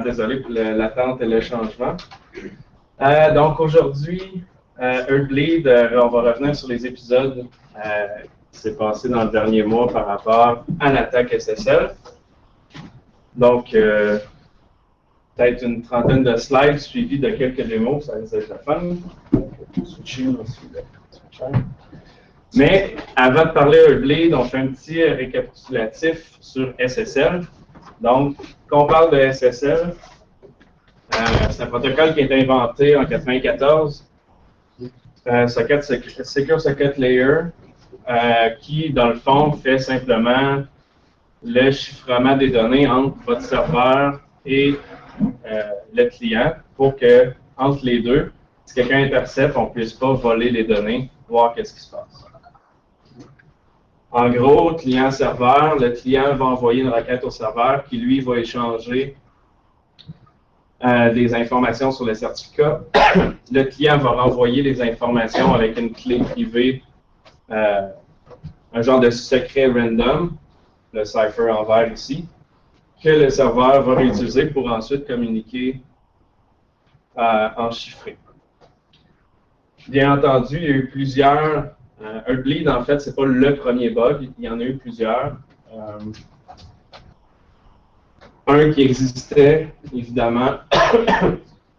Désolé pour l'attente et le changement. Donc aujourd'hui, Earthbleed, on va revenir sur les épisodes qui s'est passé dans le dernier mois par rapport à l'attaque SSL. Donc, peut-être une trentaine de slides suivis de quelques démos, ça risque d'être la fun. Mais avant de parler Earthbleed, on fait un petit récapitulatif sur SSL. Donc, quand on parle de SSL, c'est un protocole qui a été inventé en 1994, Secure Socket Layer, qui, dans le fond, fait simplement le chiffrement des données entre votre serveur et le client pour que, entre les deux, si quelqu'un intercepte, on ne puisse pas voler les données, voir qu'est-ce qui se passe. En gros, client-serveur, le client va envoyer une requête au serveur qui, lui, va échanger des informations sur le certificat. Le client va renvoyer les informations avec une clé privée, un genre de secret random, le cipher en vert ici, que le serveur va réutiliser pour ensuite communiquer en chiffré. Bien entendu, il y a eu plusieurs. Earthbleed, en fait, ce n'est pas le premier bug, il y en a eu plusieurs. Un qui existait, évidemment,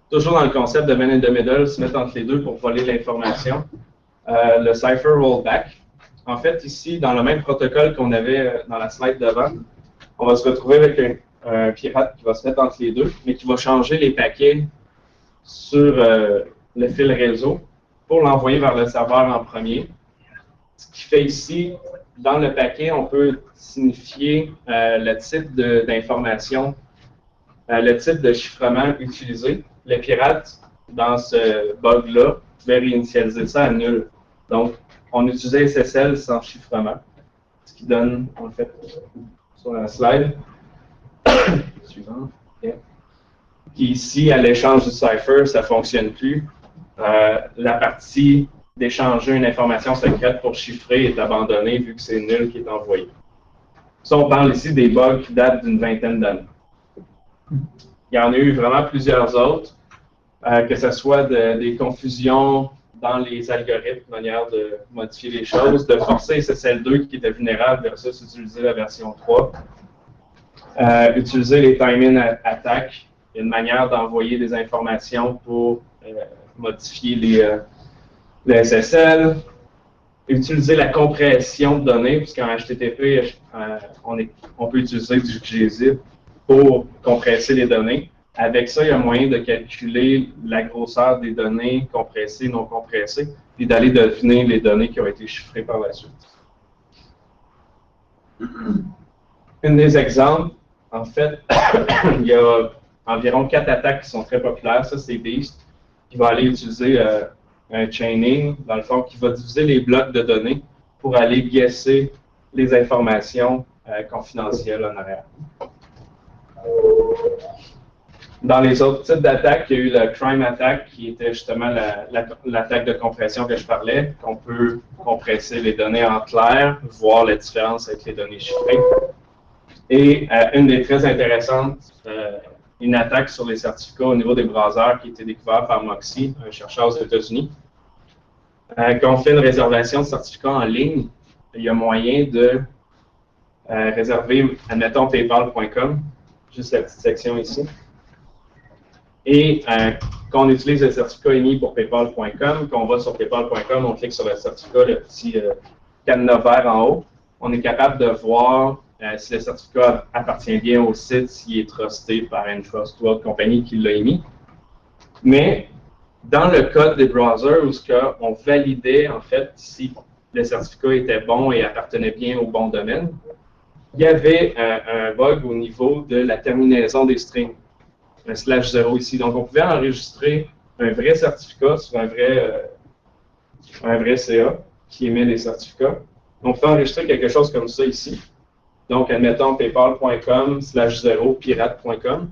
toujours dans le concept de man in the middle, se mettre entre les deux pour voler l'information. Le cipher rollback. En fait, ici, dans le même protocole qu'on avait dans la slide d'avant, on va se retrouver avec un pirate qui va se mettre entre les deux, mais qui va changer les paquets sur le fil réseau pour l'envoyer vers le serveur en premier. Ce qui fait ici, dans le paquet, on peut signifier le type d'information, le type de chiffrement utilisé. Le pirate, dans ce bug-là, pouvait réinitialiser ça à nul. Donc, on utilisait SSL sans chiffrement, ce qui donne, en fait, sur la slide suivante, okay, qui ici, à l'échange du cipher, ça ne fonctionne plus. La partie d'échanger une information secrète pour chiffrer est abandonnée vu que c'est nul qui est envoyé. Ça, on parle ici des bugs qui datent d'une vingtaine d'années. Il y en a eu vraiment plusieurs autres, que ce soit des confusions dans les algorithmes, manière de modifier les choses, de forcer SSL2 qui était vulnérable versus utiliser la version 3. Utiliser les timing attacks, il y a une manière d'envoyer des informations pour modifier le SSL. Utiliser la compression de données, puisqu'en HTTP, on peut utiliser du gzip pour compresser les données. Avec ça, il y a moyen de calculer la grosseur des données compressées, non compressées, et d'aller deviner les données qui ont été chiffrées par la suite. Un des exemples, en fait, il y a environ 4 attaques qui sont très populaires. Ça, c'est Beast, qui va aller utiliser un chaining, dans le fond, qui va diviser les blocs de données pour aller guesser les informations confidentielles en arrière. Dans les autres types d'attaques, il y a eu le crime attack, qui était justement l'attaque de compression que je parlais, qu'on peut compresser les données en clair, voir la différence avec les données chiffrées. Et une des très intéressantes, une attaque sur les certificats au niveau des browsers qui a été découverte par Moxie, un chercheur aux États-Unis. Quand on fait une réservation de certificats en ligne, il y a moyen de réserver, admettons, paypal.com, juste la petite section ici. Et quand on utilise le certificat émis pour paypal.com, quand on va sur paypal.com, on clique sur le certificat, le petit cadenas vert en haut, on est capable de voir si le certificat appartient bien au site, s'il est trusté par Entrust ou autre compagnie qui l'a émis. Mais dans le code des browsers où on validait en fait si le certificat était bon et appartenait bien au bon domaine, il y avait un bug au niveau de la terminaison des strings, un /0 ici. Donc on pouvait enregistrer un vrai certificat sur un vrai CA qui émet les certificats. On peut enregistrer quelque chose comme ça ici. Donc, admettons paypal.com /0 pirate.com.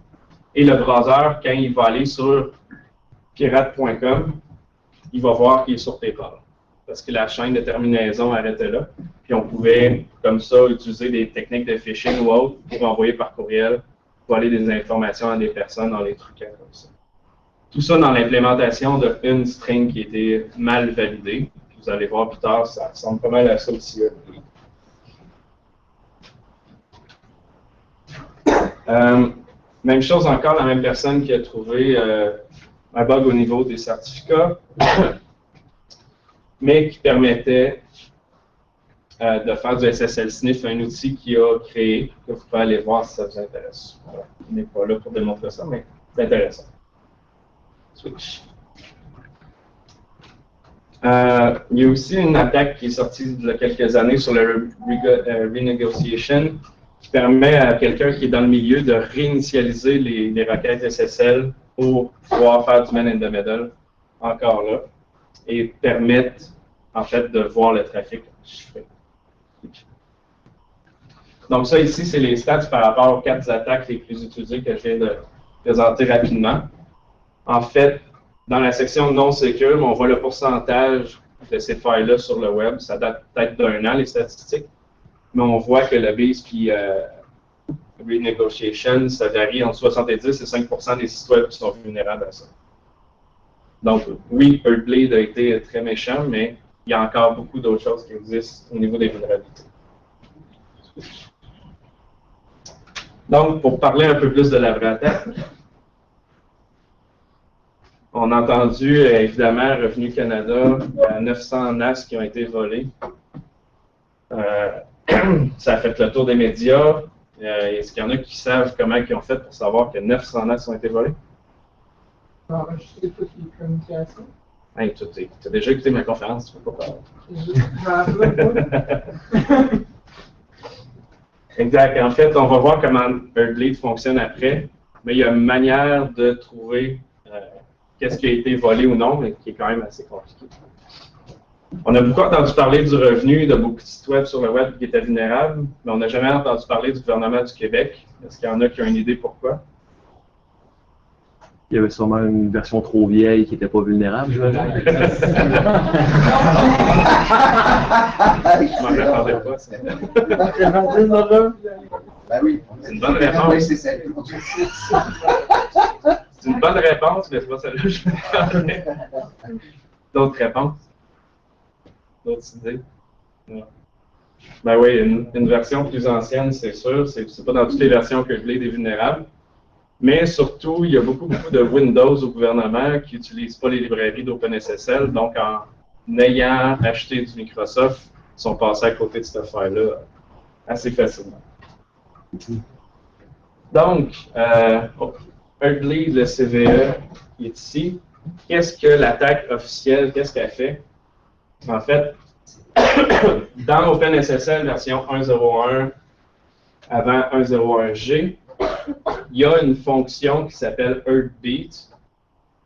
Et le browser, quand il va aller sur pirate.com, il va voir qu'il est sur PayPal. Parce que la chaîne de terminaison arrêtait là. Puis on pouvait, comme ça, utiliser des techniques de phishing ou autres pour envoyer par courriel voler des informations à des personnes en les truquant comme ça. Tout ça dans l'implémentation d'une string qui était mal validée. Vous allez voir plus tard, ça ressemble pas mal à ça aussi. Même chose encore, la même personne qui a trouvé un bug au niveau des certificats, mais qui permettait de faire du SSL Sniff, un outil qu'il a créé, que vous pouvez aller voir si ça vous intéresse. Voilà. On n'est pas là pour démontrer ça, mais c'est intéressant. Switch. Il y a aussi une attaque qui est sortie il y a quelques années sur le renegotiation qui permet à quelqu'un qui est dans le milieu de réinitialiser les requêtes SSL pour pouvoir faire du man in the middle, encore là, et permettre en fait de voir le trafic chiffré. Donc ça ici, c'est les stats par rapport aux 4 attaques les plus utilisées que je viens de présenter rapidement. En fait, dans la section non secure, on voit le pourcentage de ces failles-là sur le web. Ça date peut-être d'1 an, les statistiques. Mais on voit que le base puis renegotiation, ça varie entre 70 et 5% des sites web qui sont vulnérables à ça. Donc, oui, Earthbleed a été très méchant, mais il y a encore beaucoup d'autres choses qui existent au niveau des vulnérabilités. Donc, pour parler un peu plus de la vraie attaque, on a entendu, évidemment, Revenu Canada, il y a 900 NAS qui ont été volés. Ça a fait le tour des médias. Est-ce qu'il y en a qui savent comment ils ont fait pour savoir que 900 NAS ont été volés? Non, je sais toutes les communications. Hey, tu as déjà écouté ma conférence, tu ne peux pas parler. Exact. En fait, on va voir comment Earthbleed fonctionne après, mais il y a une manière de trouver qu'est-ce qui a été volé ou non, mais qui est quand même assez compliqué. On a beaucoup entendu parler du revenu de beaucoup de sites web sur le web qui étaient vulnérables, mais on n'a jamais entendu parler du gouvernement du Québec. Est-ce qu'il y en a qui ont une idée pourquoi? Il y avait sûrement une version trop vieille qui n'était pas vulnérable, je m'en attendais pas, ça. Ben oui. C'est une bonne réponse. C'est une bonne réponse, mais c'est pas celle-là que je me D'autres réponses? D'autres idées? Non. Ben oui, une version plus ancienne, c'est sûr. C'est pas dans toutes les versions que Earthbleed est vulnérable. Mais surtout, il y a beaucoup de Windows au gouvernement qui n'utilisent pas les librairies d'OpenSSL. Donc, en ayant acheté du Microsoft, ils sont passés à côté de cette affaire-là assez facilement. Donc, Earthbleed, le CVE, est ici. Qu'est-ce que l'attaque officielle, qu'est-ce qu'elle fait? En fait, dans OpenSSL version 1.0.1, avant 1.0.1G, il y a une fonction qui s'appelle Earthbeat,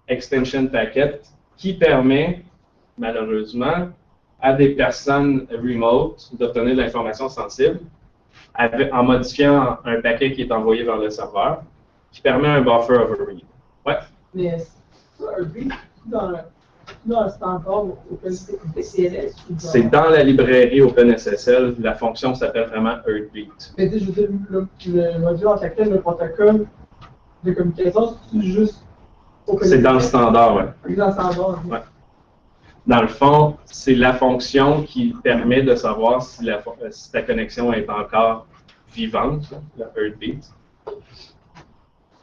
Extension Packet, qui permet, malheureusement, à des personnes remote d'obtenir de l'information sensible en modifiant un paquet qui est envoyé vers le serveur, qui permet un buffer overread. Ouais? Mais Earthbeat, dans le standard OpenCLS? C'est dans la librairie OpenSSL, la fonction s'appelle vraiment Earthbeat. Mais je veux dire, le module en tant que tel, le protocole de communication, c'est juste OpenSSL? C'est dans le standard, oui. C'est dans le standard, oui. Ouais. Dans le fond, c'est la fonction qui permet de savoir si ta connexion est encore vivante, la Earthbeat.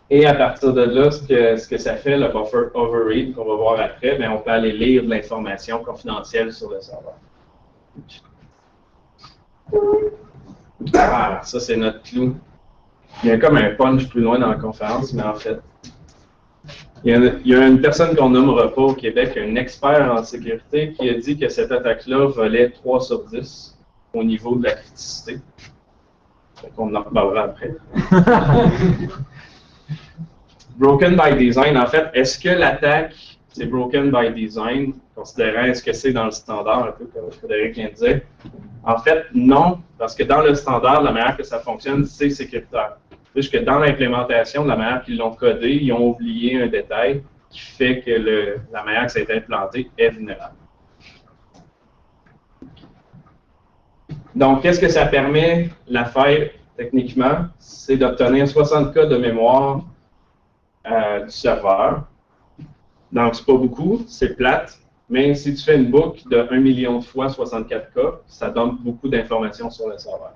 Et à partir de là, ce que ça fait, le buffer overread, qu'on va voir après, bien, on peut aller lire de l'information confidentielle sur le serveur. Ah, ça, c'est notre clou. Il y a comme un punch plus loin dans la conférence, mais en fait, il y a une personne qu'on nommera pas au Québec, un expert en sécurité, qui a dit que cette attaque-là valait 3 sur 10 au niveau de la criticité. On en reparlera après. Broken by design, en fait, est-ce que l'attaque, c'est broken by design, considérant est-ce que c'est dans le standard, un peu comme Frédéric vient de dire? En fait, non, parce que dans le standard, la manière que ça fonctionne, c'est sécuritaire. Puisque dans l'implémentation, de la manière qu'ils l'ont codé, ils ont oublié un détail qui fait que la manière que ça a été implanté est vulnérable. Donc, qu'est-ce que ça permet, l'affaire techniquement, c'est d'obtenir 60 K de mémoire du serveur. Donc, c'est pas beaucoup, c'est plate, mais si tu fais une boucle de 1 million de fois 64 K, ça donne beaucoup d'informations sur le serveur.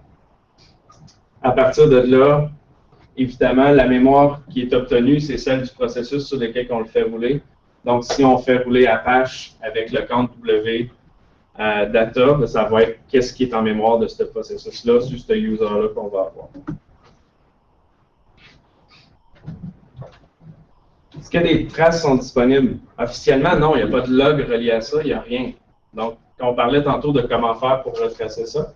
À partir de là, évidemment, la mémoire qui est obtenue, c'est celle du processus sur lequel on le fait rouler. Donc, si on fait rouler Apache avec le compte W data, ben, ça va être qu'est-ce qui est en mémoire de ce processus-là, sur ce user-là qu'on va avoir. Est-ce que des traces sont disponibles? Officiellement, non, il n'y a pas de log relié à ça, il n'y a rien. Donc, quand on parlait tantôt de comment faire pour retracer ça,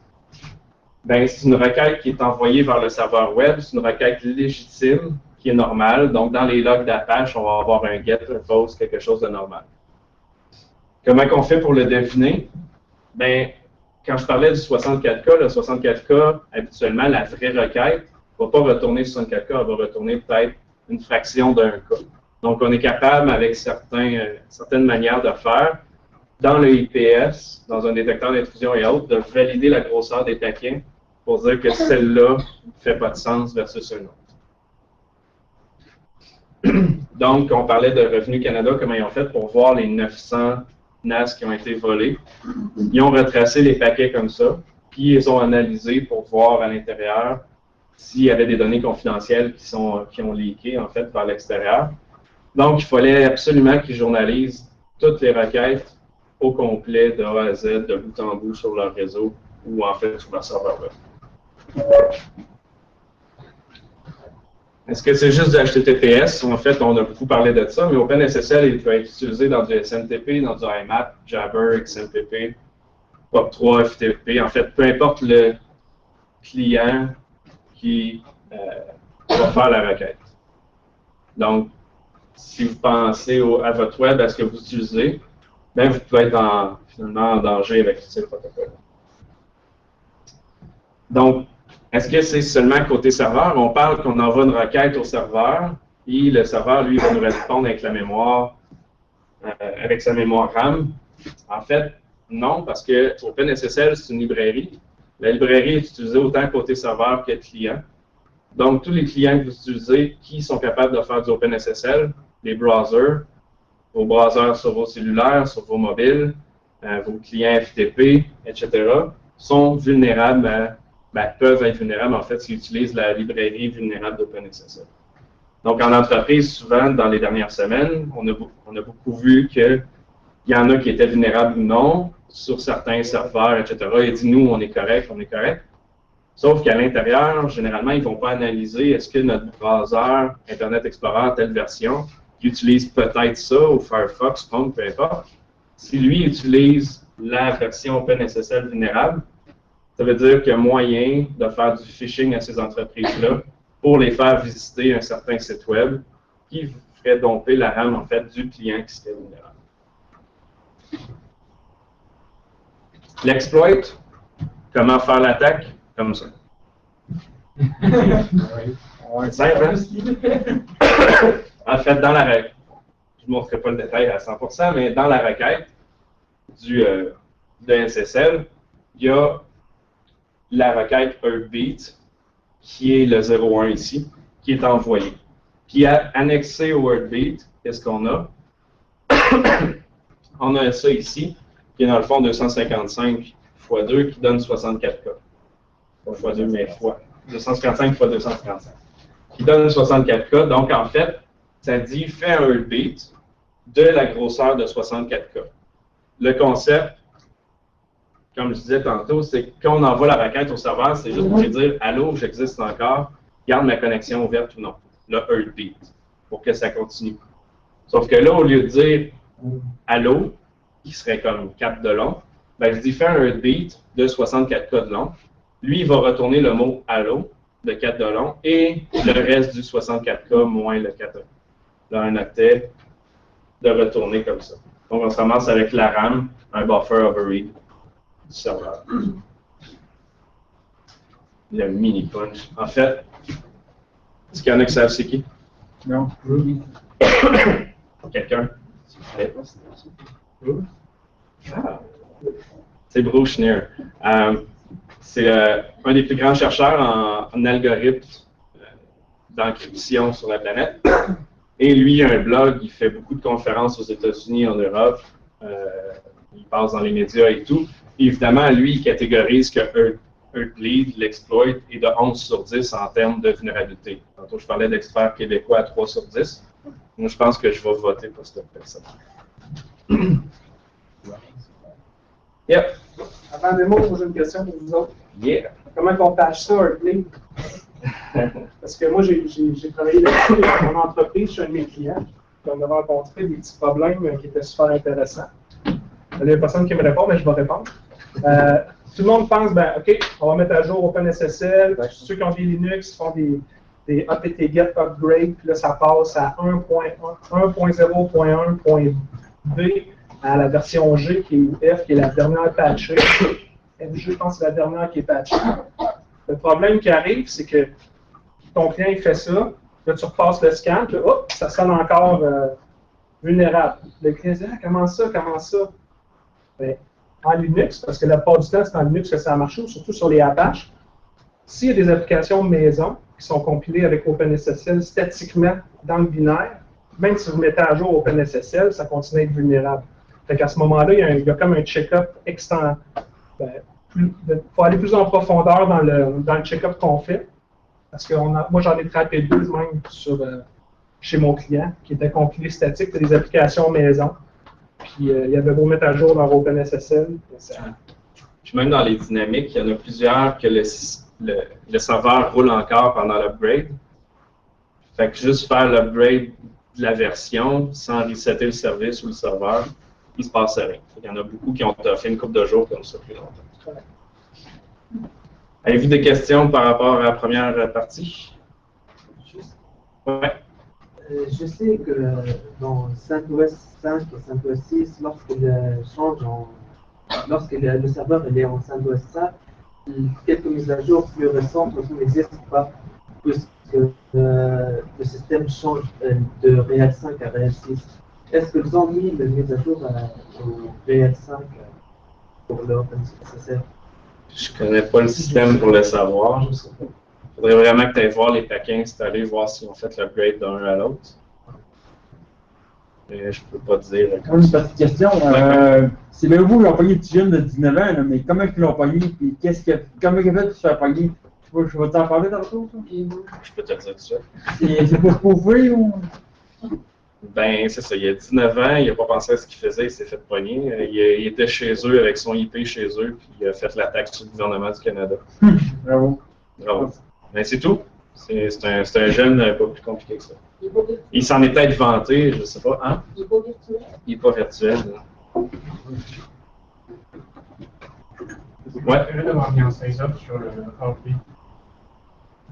ben, c'est une requête qui est envoyée vers le serveur web, c'est une requête légitime, qui est normale. Donc, dans les logs d'Apache, on va avoir un get, un post, quelque chose de normal. Comment on fait pour le deviner? Ben, quand je parlais du 64K, le 64K, habituellement, la vraie requête ne va pas retourner 64K, elle va retourner peut-être une fraction d'un K. Donc, on est capable, avec certaines manières de faire, dans le IPS, dans un détecteur d'intrusion et autres, de valider la grosseur des paquets pour dire que celle-là ne fait pas de sens versus une autre. Donc, on parlait de Revenu Canada, comment ils ont fait pour voir les 900 NAS qui ont été volés. Ils ont retracé les paquets comme ça, puis ils ont analysé pour voir à l'intérieur s'il y avait des données confidentielles qui ont leaké, en fait, vers l'extérieur. Donc, il fallait absolument qu'ils journalisent toutes les requêtes au complet, de A à Z, de bout en bout sur leur réseau ou en fait sur leur serveur web. Est-ce que c'est juste du HTTPS? En fait, on a beaucoup parlé de ça, mais OpenSSL il peut être utilisé dans du SMTP, dans du IMAP, Jabber, XMPP, POP3, FTP. En fait, peu importe le client qui va faire la requête. Donc, si vous pensez à votre web, à ce que vous utilisez, ben vous pouvez être finalement en danger avec ce protocole. Donc, est-ce que c'est seulement côté serveur? On parle qu'on envoie une requête au serveur, et le serveur, lui, va nous répondre avec la mémoire, avec sa mémoire RAM. En fait, non, parce que OpenSSL, c'est une librairie. La librairie est utilisée autant côté serveur que client. Donc, tous les clients que vous utilisez qui sont capables de faire du OpenSSL, les browsers, vos browsers sur vos cellulaires, sur vos mobiles, vos clients FTP, etc., sont vulnérables peuvent être vulnérables, en fait, s'ils utilisent la librairie vulnérable d'OpenSSL. Donc, en entreprise, souvent, dans les dernières semaines, on a beaucoup vu qu'il y en a qui étaient vulnérables ou non, sur certains serveurs, etc. Et dit, nous, on est correct, on est correct. Sauf qu'à l'intérieur, généralement, ils ne vont pas analyser est-ce que notre browser, Internet Explorer, telle version, qui utilise peut-être ça, ou Firefox, Chrome, peu importe, si lui utilise la version OpenSSL vulnérable, ça veut dire qu'il y a moyen de faire du phishing à ces entreprises-là pour les faire visiter un certain site web qui ferait domper la RAM, en fait, du client qui serait vulnérable. L'exploit, comment faire l'attaque? Comme ça. Simple, hein? En fait, dans la requête, je ne montrerai pas le détail à 100%, mais dans la requête de SSL, il y a la requête Heartbeat, qui est le 01 ici, qui est envoyée. Puis annexé au Heartbeat, qu'est-ce qu'on a? On a ça ici, qui est dans le fond 255 x 2, qui donne 64K. Pas x 2, mais fois. 255 x 255. Qui donne 64K. Donc, en fait, ça dit fais un Heartbeat de la grosseur de 64K. Le concept, comme je disais tantôt, c'est que quand on envoie la requête au serveur, c'est juste pour lui dire « Allô, j'existe encore, garde ma connexion ouverte ou non ». Le Heartbeat, pour que ça continue. Sauf que là, au lieu de dire « Allô », qui serait comme 4 de long, ben, je dis « Fais un Heartbeat de 64K de long ». Lui, il va retourner le mot « Allô » de 4 de long et le reste du 64K moins le 4 dans un octet de retourner comme ça. Donc, on se ramasse avec la RAM, un buffer overread du serveur. Le mini punch. En fait, est-ce qu'il y en a qui savent c'est qui? Non. Quelqu'un? Ah. C'est Bruce Schneier. C'est un des plus grands chercheurs en algorithmes d'encryption sur la planète. Et lui, il a un blog, il fait beaucoup de conférences aux États-Unis, en Europe. Il passe dans les médias et tout. Et évidemment, lui, il catégorise que Earthbleed, l'exploit, est de 11 sur 10 en termes de vulnérabilité. Tantôt, je parlais d'experts québécois à 3 sur 10. Moi, je pense que je vais voter pour cette personne. Yep. Avant des mots, j'ai une question pour vous autres. Yeah. Comment on patch ça, Earthbleed? Parce que moi, j'ai travaillé là-dessus dans mon entreprise chez un de mes clients. On a rencontré des petits problèmes qui étaient super intéressants. Il y a personne qui me répond, mais je vais répondre. Tout le monde pense, ben, OK, on va mettre à jour OpenSSL. Ceux qui ont des Linux font des apt-get upgrade, puis là, ça passe à 1.0.1.b à la version G qui est F, qui est la dernière patchée. FG, je pense que c'est la dernière qui est patchée. Le problème qui arrive, c'est que ton client il fait ça, là, tu repasses le scan, puis hop, ça sonne encore vulnérable. Le client dit, ah, comment ça? Ben, en Linux, parce que la plupart du temps, c'est en Linux que ça a marché, surtout sur les Apache. S'il y a des applications maison qui sont compilées avec OpenSSL statiquement dans le binaire, même si vous mettez à jour OpenSSL, ça continue à être vulnérable. Fait qu'à ce moment-là, il y a comme un check-up extend. Il faut aller plus en profondeur dans le check-up qu'on fait. Parce que moi, j'en ai traité 2 même chez mon client, qui étaient compilés statiques pour des applications maison. Puis il y avait beau mettre à jour leur OpenSSL. Puis même dans les dynamiques, il y en a plusieurs que le serveur roule encore pendant l'upgrade. Fait que juste faire l'upgrade de la version sans resetter le service ou le serveur, il se passe rien. Il y en a beaucoup qui ont fait une couple de jours comme ça plus longtemps. Avez-vous des questions par rapport à la première partie? Ouais. Je sais que dans CentOS 5 et CentOS 6, lorsque le serveur est en CentOS 5, quelques mises à jour plus récentes n'existent pas, puisque le système change de Real 5 à Real 6. Est-ce qu'ils ont mis les mises à jour au Real 5 pour le OpenSSL? Je ne connais pas le système pour le savoir. Il faudrait vraiment que tu ailles voir les paquets installés, voir s'ils ont fait l'upgrade d'un à l'autre. Mais je peux pas te dire. Une petite question. C'est bien vous l'employé de jeune de 19 ans, là, mais comment ils l'ont pogné? Puis comment il a fait pour se faire pogner? Je vais t'en parler tantôt, ça? Je peux te le dire tout ça. C'est pour se prouver ou? Ben, c'est ça. Il a 19 ans, il n'a pas pensé à ce qu'il faisait, il s'est fait pogner. Il était chez eux avec son IP chez eux, puis il a fait l'attaque sur le gouvernement du Canada. Bravo. Bravo. Ben, c'est tout. C'est un jeune pas plus compliqué que ça. Il s'en est peut-être vanté, je ne sais pas. Hein? Il n'est pas virtuel. Il n'est pas virtuel. Ouais. L'intérêt d'avoir mis en size-up sur le Heartbeat.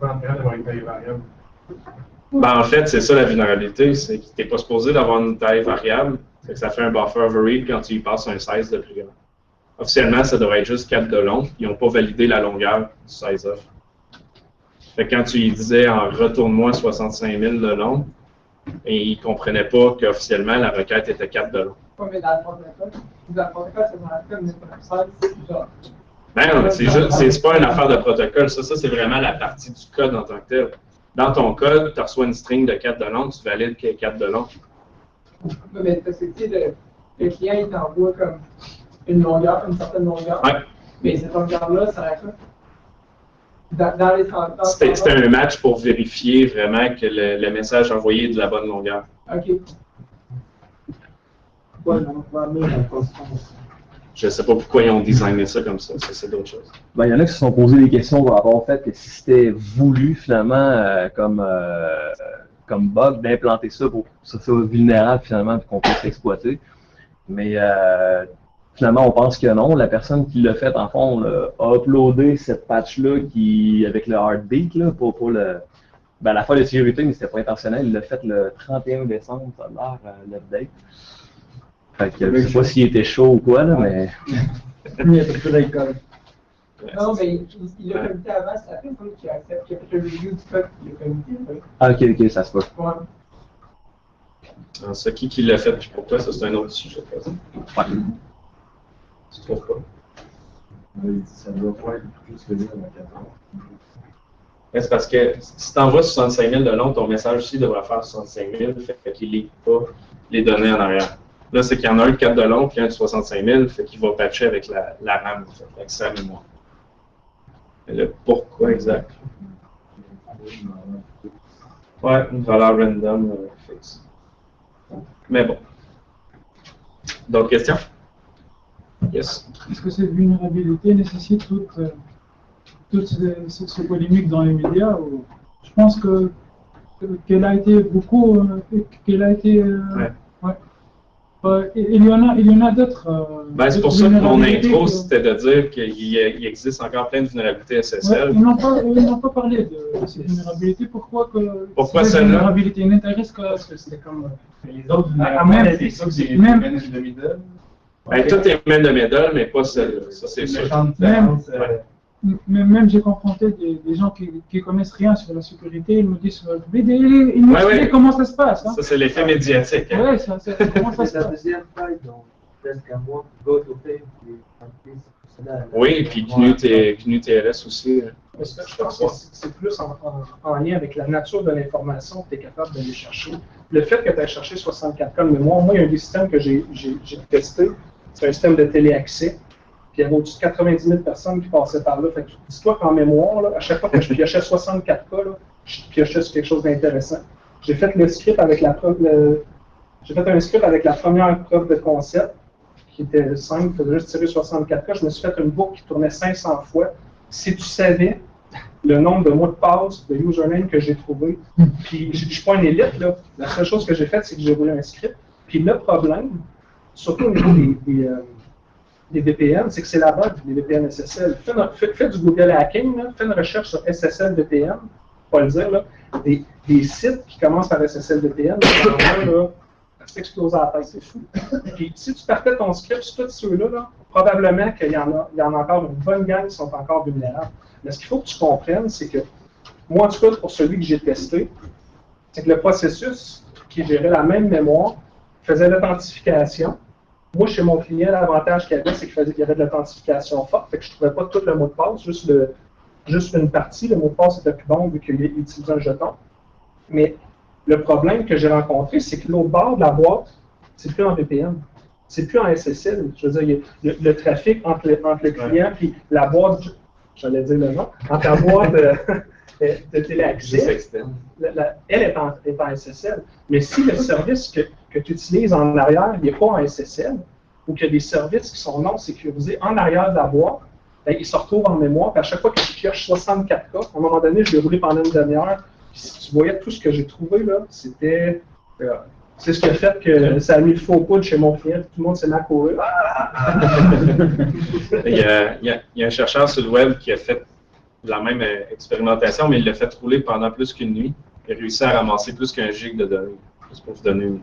Pas l'intérêt d'avoir une taille variable. Ben, en fait, c'est ça la vulnérabilité, c'est que tu n'es pas supposé d'avoir une taille variable. C'est que ça fait un buffer overread quand tu y passes un size de plus grand. Officiellement, ça devrait être juste 4 de long. Ils n'ont pas validé la longueur du size off. Fait que quand tu lui disais en retourne-moi 65 000 de long, et ils ne comprenaient pas qu'officiellement la requête était 4 de long. Oui, mais dans le protocole, c'est dans le code, mais c'est genre. Ben, c'est pas une affaire de protocole, ça c'est vraiment la partie du code en tant que tel. Dans ton code, tu reçois une string de 4 de long, tu valides qu'il y a 4 de long. Oui, mais parce que tu sais, le client il t'envoie comme une longueur, une certaine longueur. Ouais. Mais cette longueur-là, ça reste dans les C'était un match pour vérifier vraiment que le message envoyé est de la bonne longueur. OK. Pourquoi ils n'ont pas mis la constance? Je ne sais pas pourquoi ils ont designé ça comme ça, c'est d'autres choses. Ben, il y en a qui se sont posé des questions par rapport au fait que si c'était voulu finalement comme bug d'implanter ça pour que ça soit vulnérable finalement et qu'on puisse l'exploiter. Mais finalement, on pense que non. La personne qui l'a fait, en fond, a uploadé cette patch-là avec le heartbeat là, pour la fois de sécurité, mais c'était pas intentionnel. Il l'a fait le 31 décembre, ça a l'air l'update. Fait que je sais pas s'il était chaud ou quoi, là, mais. Il y a plus d'alcool. Non, mais il l'a comité avant, c'est la première fois qu'il accepte, qu'il a fait le review du code qu'il a comité. Ah, ok, ça se peut. Ouais. Alors, ça, qui l'a fait pour toi, ça c'est un autre sujet. Ouais. Tu trouves pas? Ça doit pas être plus que 24 heures. C'est parce que si tu envoies 65 000 de long, ton message aussi devrait faire 65 000, fait qu'il ne lit pas les données en arrière. Là, c'est qu'il y en a un de 4 de long puis un de 65 000, fait qu'il va patcher avec la RAM, l'accès à la mémoire. Mais le pourquoi exact? Ouais, une valeur random fixe. Mais bon. D'autres questions? Yes. Est-ce que cette vulnérabilité nécessite toute cette polémique dans les médias ou... Je pense qu'elle a été beaucoup, il y en a d'autres. C'est pour ça que mon intro, c'était de dire qu'il existe encore plein de vulnérabilités SSL. Ils n'ont pas parlé de ces vulnérabilités. Pourquoi celle-là? vulnérabilité n'intéresse que C'était comme. Les autres, c'est ça, c'est même- manage de middle. Tout est même de middle, mais pas celle-là. Ça, c'est sûr. Méchante différence. Même j'ai confronté des gens qui connaissent rien sur la sécurité, ils me disent ils me expliquent comment ça se passe. Hein. Ça, c'est l'effet médiatique. Hein? Ouais, comment ça se C'est la passe. deuxième faille dans presque un mois. Go to pay, puis en plus, cela. Oui, puis GNU TLS aussi. Parce que je pense que c'est plus en lien avec la nature de l'information que tu es capable d'aller chercher. Le fait que tu aies cherché 64 cas de mémoire, moi, il y a un des systèmes que j'ai testé, c'est un système de téléaccès. Puis il y avait au-dessus de 90 000 personnes qui passaient par là. Fait que dis-toi qu'en mémoire, là, à chaque fois que je piochais 64 cas, là, je piochais sur quelque chose d'intéressant. J'ai fait le script avec j'ai fait un script avec la première preuve de concept, qui était simple, il fallait juste tirer 64 cas. Je me suis fait une boucle qui tournait 500 fois. Si tu savais le nombre de mots de passe, de username que j'ai trouvé, puis je ne suis pas un élite, là. La seule chose que j'ai faite, c'est que j'ai roulé un script. Puis le problème, surtout au niveau des VPN, c'est que c'est la base des VPN SSL. Fais du Google Hacking, là, fais une recherche sur SSL VPN, pas le dire, là, des sites qui commencent par SSL VPN, là, ça explose à la tête, c'est fou. Puis si tu partais ton script sur tous ceux-là, là, probablement qu'il y en a encore une bonne gang qui sont encore vulnérables. Mais ce qu'il faut que tu comprennes, c'est que, moi en tout cas, pour celui que j'ai testé, c'est que le processus qui gérait la même mémoire faisait l'authentification. Moi, chez mon client, l'avantage qu'il y avait, c'est qu'il y avait de l'authentification forte, fait que je ne trouvais pas tout le mot de passe, juste une partie. Le mot de passe était plus bon vu qu'il utilisait un jeton. Mais le problème que j'ai rencontré, c'est que l'autre bord de la boîte, c'est plus en VPN. C'est plus en SSL. Je veux dire, le trafic entre le client et la boîte, j'allais dire le nom, entre la boîte de téléaccès, elle est en SSL. Mais si le service que tu utilises en arrière n'est pas en SSL, ou qu'il y a des services qui sont non sécurisés en arrière de la boîte, ben, ils se retrouvent en mémoire. Puis à chaque fois que je pioche 64 cas, à un moment donné, je l'ai roulé pendant une demi-heure. Puis si tu voyais tout ce que j'ai trouvé, là, c'était. C'est ce qui a fait que ça a mis le faux poudre chez mon client, tout le monde s'est mis à courir. Il y a un chercheur sur le web qui a fait la même expérimentation, mais il l'a fait rouler pendant plus qu'une nuit. Il a réussi à ramasser plus qu'un gig de données. Juste pour vous donner une idée.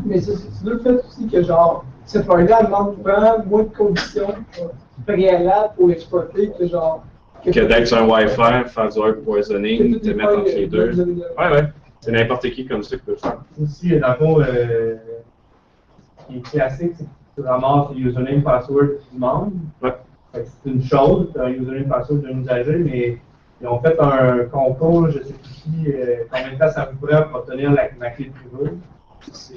Mais c'est le fait aussi que, genre, cette faille-là demande vraiment moins de conditions préalables pour l'exploiter que, genre. Que d'être sur un Wi-Fi, faire du web poisoning, te mettre entre les deux. Ouais. C'est n'importe qui comme ça qui peut le faire. Aussi, dans le fond, ce qui est classique, c'est que tu ramasses le username password du monde. Ouais. C'est une chose, tu as un username password d'un usager, mais ils ont fait un concours, je ne sais plus qui, combien de temps ça vous pourrait pour obtenir la clé privée.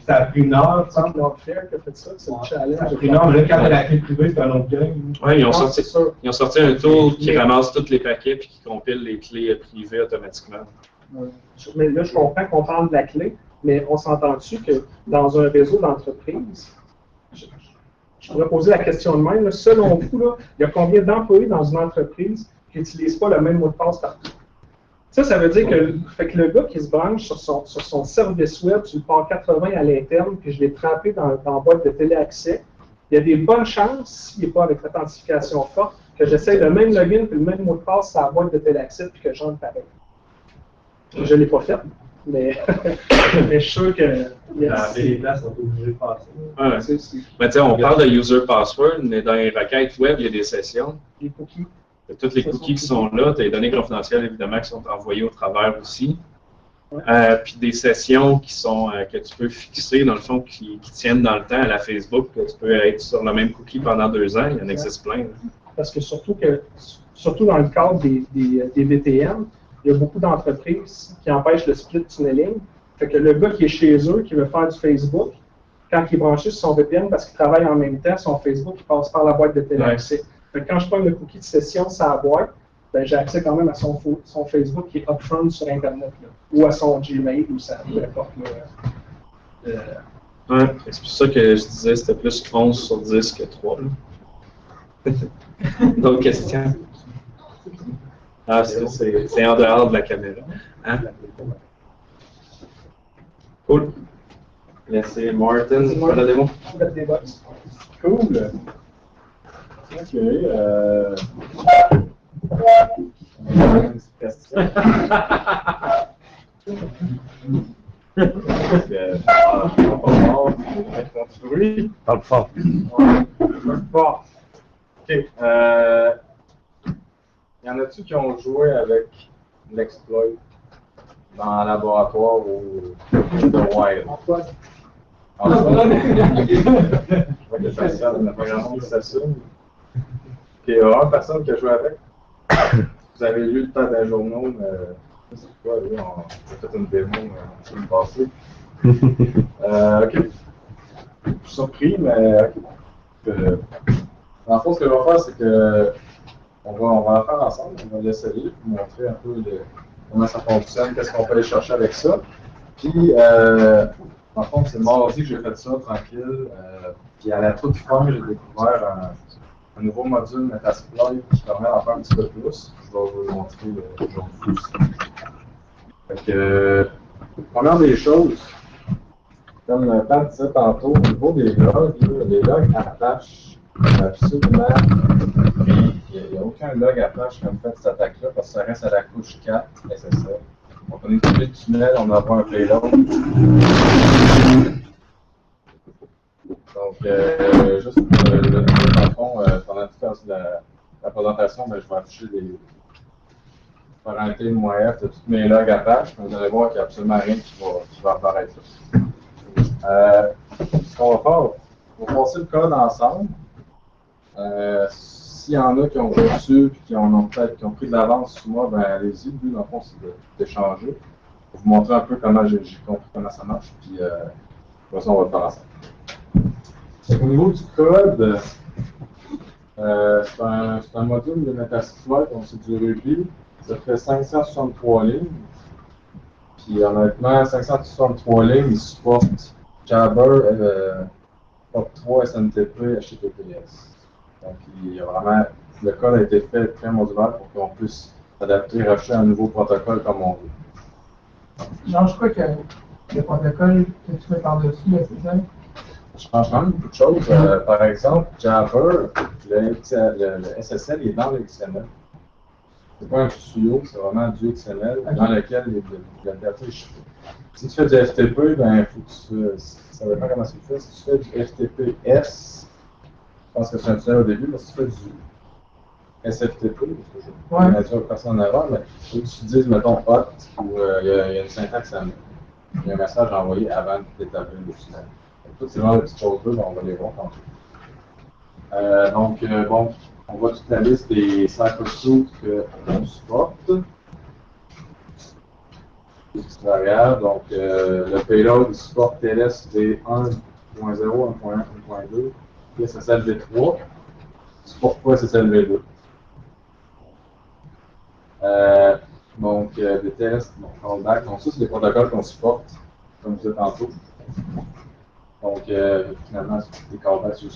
Ça a pris une heure, tu sais. Cloudflare qui a fait ça, c'est le challenge. Ça a pris une heure, mais là, quand tu as la clé privée, c'est un autre game. Ouais, ils ont sorti un tool qui ramasse tous les paquets et qui compile les clés privées automatiquement. Mais là, je comprends qu'on parle de la clé, mais on s'entend-tu que dans un réseau d'entreprise, je pourrais poser la question de même, là, selon vous, là, il y a combien d'employés dans une entreprise qui n'utilisent pas le même mot de passe partout? Ça veut dire que le gars qui se branche sur son service web, sur le port 80 à l'interne, puis je l'ai trappé dans la boîte de téléaccès, il y a des bonnes chances, s'il n'est pas avec l'authentification forte, que j'essaie le même login puis le même mot de passe sur la boîte de téléaccès puis que j'entre pareil. Je ne l'ai pas fait, mais je suis sûr que. Les places sont obligées de passer. Ouais. Mais tu sais, on parle de user password, mais dans les requêtes web, il y a des sessions. Les cookies. Toutes les cookies qui sont là, tu as les données confidentielles évidemment qui sont envoyées au travers aussi. Ouais. Puis des sessions qui sont que tu peux fixer, dans le fond, qui tiennent dans le temps à la Facebook, que tu peux être sur le même cookie pendant 2 ans, il y en existe plein. parce que surtout dans le cadre des VPN, il y a beaucoup d'entreprises qui empêchent le split tunneling. Fait que le gars qui est chez eux, qui veut faire du Facebook, quand il est branché sur son VPN parce qu'il travaille en même temps, son Facebook, il passe par la boîte de téléaccès. Fait que quand je prends le cookie de session sur la boîte, ben, j'ai accès quand même à son Facebook qui est upfront sur Internet, là, ou à son Gmail, ou ça, peu importe. Ouais, c'est pour ça que je disais que c'était plus 11 sur 10 que 3. D'autres questions? Ah, c'est en dehors de la caméra. Hein? Cool. Laissez Martin faire la démo. Cool. Ok. Parle fort. Bon. Ok. Y en a-tu qui ont joué avec l'exploit dans un laboratoire ou The Wild? Antoine. Je vois que personne n'a pas grand monde qui s'assume. Il y a une personne qui a joué avec. Vous avez lu le temps d'un journal, mais c'est quoi, là, on a fait une démo la semaine passée. Ok. Je suis surpris, mais ok. Dans le fond, ce que je vais faire, c'est que on va la faire ensemble, on va l'essayer, vous montrer un peu comment ça fonctionne, qu'est-ce qu'on peut aller chercher avec ça. Puis, dans le fond, c'est mardi que j'ai fait ça, tranquille. Puis à la toute fin, j'ai découvert un nouveau module Metasploit qui permet d'en faire un petit peu plus. Je vais vous le montrer aujourd'hui aussi. Fait que, première des choses, comme Pat disait tantôt, au niveau des logs, les logs Apache, absolument, il n'y a aucun log Apache comme fait cette attaque-là parce que ça reste à la couche 4 SSL. Donc on est tous les tunnels, on envoie un payload. Donc, juste pour le dans le fond, pendant toute la présentation, ben, je vais afficher faire un TMYF de tous mes logs Apache, mais vous allez voir qu'il n'y a absolument rien qui va apparaître là. Ce qu'on va faire, on va passer le code ensemble. S'il y en a qui ont reçu et qui ont pris de l'avance sur moi, ben allez-y. Le but, dans le fond, c'est d'échanger. Pour vous montrer un peu comment j'ai compris comment ça marche, puis pour ça, on va le faire ensemble. Au niveau du code, c'est un module de Metasploit, donc c'est du Ruby. Ça fait 563 lignes. Puis honnêtement, 563 lignes, il supporte Jabber, POP3, SMTP, HTTPS. Donc il y a vraiment, le code a été fait très modulaire pour qu'on puisse s'adapter et racheter un nouveau protocole comme on veut. Genre, je crois que le protocole que tu mets par-dessus, c'est ça? Je change quand même beaucoup de choses. Par exemple, Jabber, le SSL est dans le XML. C'est pas un tuyau, c'est vraiment du XML dans lequel la data est chiffrée. Si tu fais du FTP, ben, il faut que tu ça ne dépend comment tu le fais. Si tu fais du FTPS, je pense que c'est un tunnel au début, mais si tu fais du SFTP, parce que je ne vais personne en erreur, mais il faut que tu dises, mettons, hot, où il y a une syntaxe à mettre. Il y a un message envoyé avant d'établir le tunnel. Toutes ces genres de petites choses-là, on va les voir tantôt. Donc, bon, on voit toute la liste des cyclesuits qu'on supporte. Des petites variables. Donc, le payload il supporte TLS V1.0, 1.1, 1.2, puis SSL V3. Il ne supporte pas SSL V2. Donc, des TLS, callback. Donc, ça, c'est des protocoles qu'on supporte, comme je disais tantôt. Donc, finalement, c'est des callbacks sur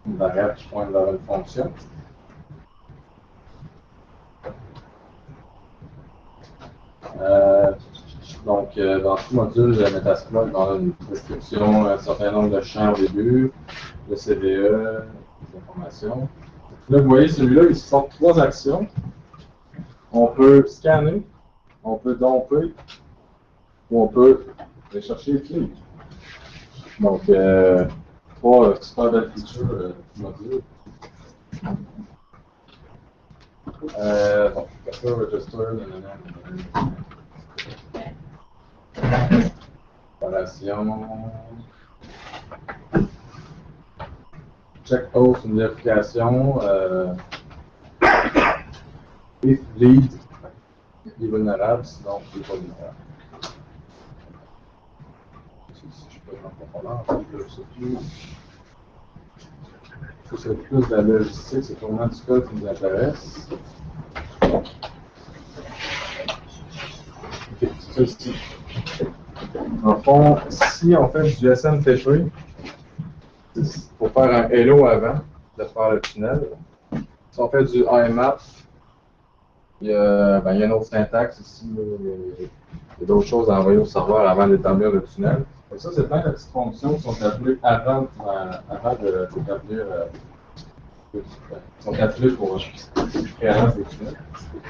une variable qui pointe vers une fonction. Donc, dans ce module de Metasploit, on a une description, un certain nombre de champs au début, le CVE, les informations. Là, vous voyez, celui-là, il supporte 3 actions. On peut scanner, on peut domper, ou on peut aller chercher les clés. Donc, 3 super belles features du module. Bon, Cursor Register, relation. check host, une vérification. If lead, il est vulnérable, sinon il n'est pas vulnérable. Si je peux en profondeur, ça serait plus de la logistique, c'est vraiment du code qui nous intéresse. Ok, c'est ça ici. En fond, si on fait du SMTP, il faut faire un hello avant de faire le tunnel. Si on fait du IMAP, il y a une autre syntaxe ici. Il y a d'autres choses à envoyer au serveur avant d'établir le tunnel. Et ça, c'est plein de petites fonctions qui sont appelées avant d'établir. Qui sont appelées pour créance des tunnels.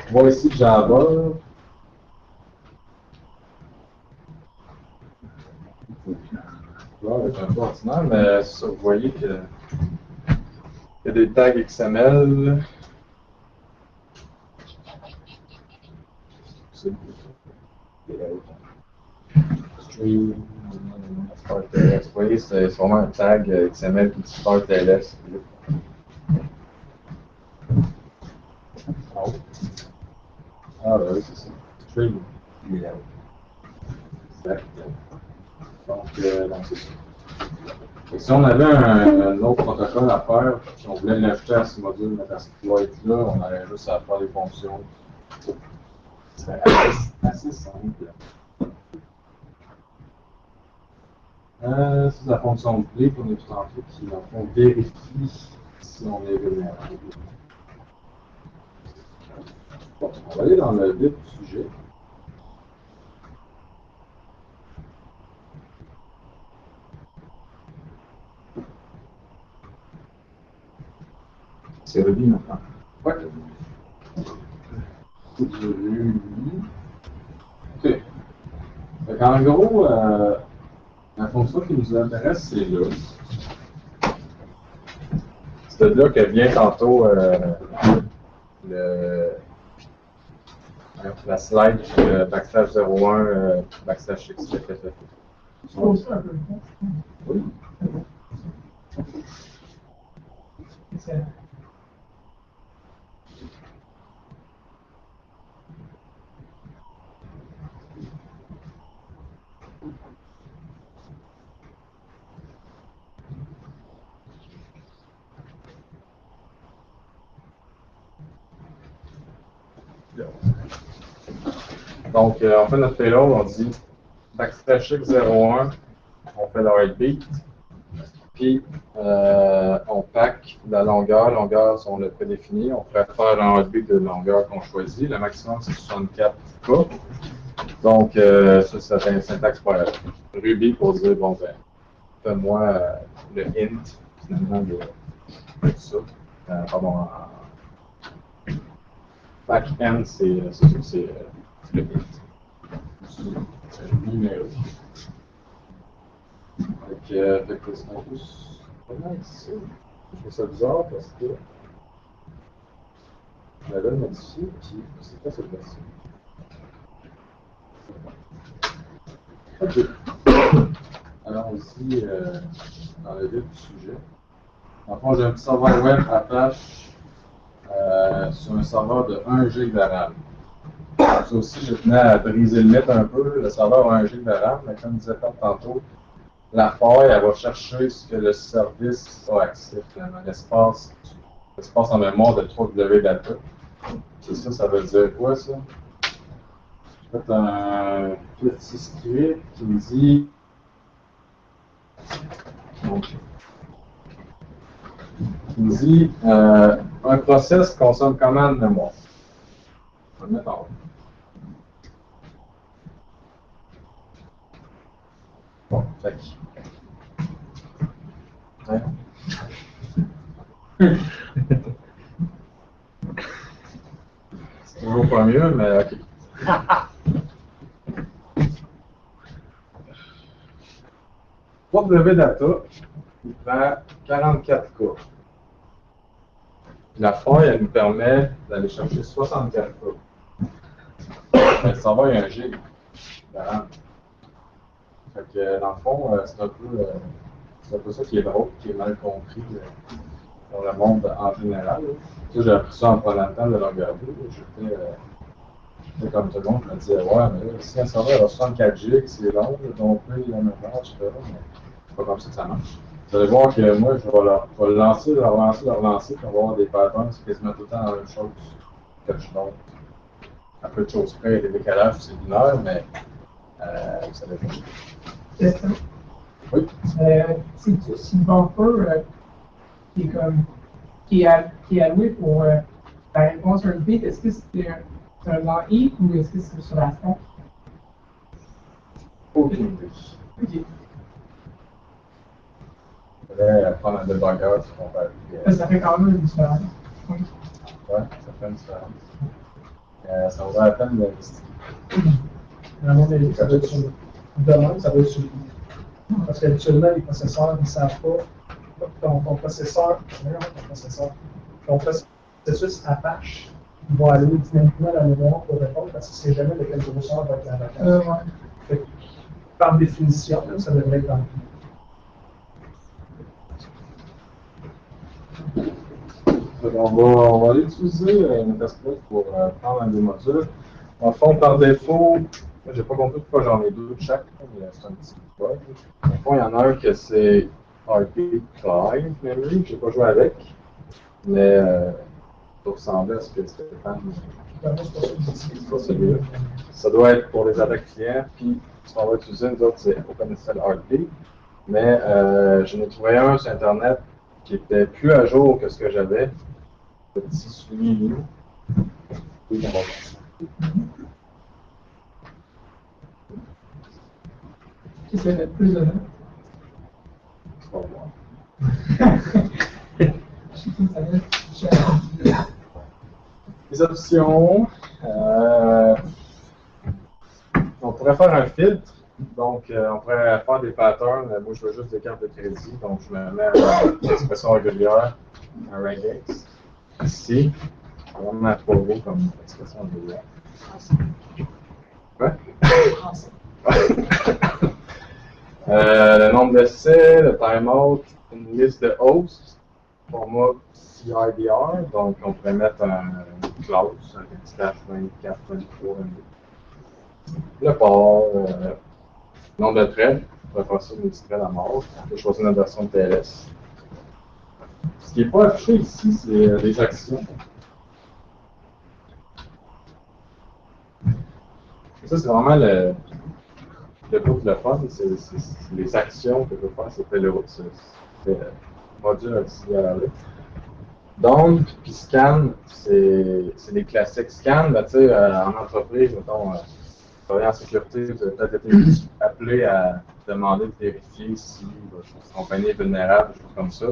On voit ici Java. Là, c'est un peu ordinaire, mais ça, vous voyez qu'il y a des tags XML. Stream, start TLS. Vous voyez, c'est vraiment un tag XML qui dit start TLS. Ah, oui, c'est ça. Stream. Exact. Donc c'est ça. Et si on avait un autre protocole à faire, si on voulait l'ajouter à ce module, mettre à ce exploit-là, on aurait juste à faire des fonctions. C'est assez simple. C'est la fonction de play qu'on a tout en fait qui, en fond, vérifie si on est vulnérable. Bon, on va aller dans le vif du sujet. C'est Ruby maintenant. Ouais. OK. Donc, en gros, la fonction qui nous intéresse, c'est là. C'est de là que vient tantôt la slide backslash 01 backslash x. Oui. Donc, on fait notre payload, on dit backslash x01, on fait le heartbeat, puis on pack la longueur. Longueur, on l'a prédéfini, on pourrait faire un heartbeat de longueur qu'on choisit. Le maximum, c'est 64K. Donc, ça, c'est un syntaxe pour Ruby pour dire, bon, ben, fais-moi le int, finalement, de ça. Pardon, back-end, c'est le int. C'est numéro. Fait que c'est un peu pas mal ici. Je trouve ça bizarre parce que je l'avais modifié, puis c'est pas cette version. Ok. Allons-y dans le vif du sujet. En fond, j'ai un petit serveur web Apache sur un serveur de 1 GB de RAM. Ça aussi, je tenais à briser le mythe un peu. Le serveur a 1 GB de RAM, mais comme je disais tantôt, la faille, elle va chercher ce que le service a accès finalement. L'espace en mémoire de 3W data. C'est ça, ça veut dire quoi ça? J'ai fait un petit script qui me dit. Un process consomme combien de mémoire? On va le mettre en haut. Bon, fait que. Ouais. C'est toujours pas mieux, mais ok. W data, il prend 44K. La faille, elle nous permet d'aller chercher 64K. Le serveur, il y a un gig de RAM. Fait que, dans le fond, c'est un peu ça qui est drôle, qui est mal compris. pour le monde en général. Tu sais, j'ai appris ça en prenant le temps de le regarder. J'étais comme tout le monde, je me disais, ouais, mais là, si un serveur a 64 gigs, c'est long, donc oui, il y a un mémoire, etc. Mais c'est pas comme ça que ça marche. Vous allez voir que moi, je vais le lancer, le relancer, puis on va avoir des patterns, c'est quasiment tout le temps la même chose que je montre. Un peu de choses près, les décalages, c'est binaire, mais ça dépend. Question. Oui. Si le buffer qui est alloué pour la réponse à un bit, est-ce que c'est un long heap ou est-ce que c'est sur la stack? Aucune idée. Ok. Il faudrait prendre un debugger pour comparer. Ça fait quand même une différence. Ouais, ça fait une différence. Ça vaudrait la peine d'investiguer. À mon avis, ça doit être sur demain, ça doit être sur parce qu'habituellement, les processeurs ne savent pas ton processeur, ton processus Apache va aller dynamiquement à la mémoire pour répondre parce que c'est jamais de quelle grosseur va être la réponse. Ouais. Fait que, par définition, ça devrait être dans le On va aller utiliser Metasploit pour prendre un des modules. En fond, par défaut, j'ai pas compris pourquoi j'en ai deux de chaque, mais c'est un petit bug. En fond, il y en a un que c'est RP Client Memory, je n'ai pas joué avec, mais ça ressemblait à ce que Stéphane. C'est pas celui-là. Ça doit être pour les attaques clients, puis ce qu'on va utiliser, nous autres, c'est OpenSSL RP. Mais j'en ai trouvé un sur Internet qui était plus à jour que ce que j'avais. Petit suivi. Oui, bon. Qui c'est plus de C'est pas moi. Je sais pas, ça va être Les options. On pourrait faire un filtre. Donc, on pourrait faire des patterns. Moi, je veux juste des cartes de crédit. Donc, je me mets une expression régulière, un regex. Ici, vraiment à 3 mots comme expression régulière. Ouais. Le nombre d'essais, le timeout, une liste de hosts, format CIDR. Donc, on pourrait mettre une clause, un stash 24, 23, 22. Le port, nombre de threads, on pourrait faire ça multi-thread à mort. On peut choisir notre version de TLS. Ce qui n'est pas affiché ici, c'est les actions. Et ça, c'est vraiment le bout de la fun, c'est les actions que je peux faire, c'était le module auxiliaire. Donc, puis scan, c'est les classiques. Scan, ben, tu sais, en entreprise, mettons, travailler en sécurité, vous avez peut-être été appelé à demander de vérifier si votre compagnie est vulnérable, des choses comme ça.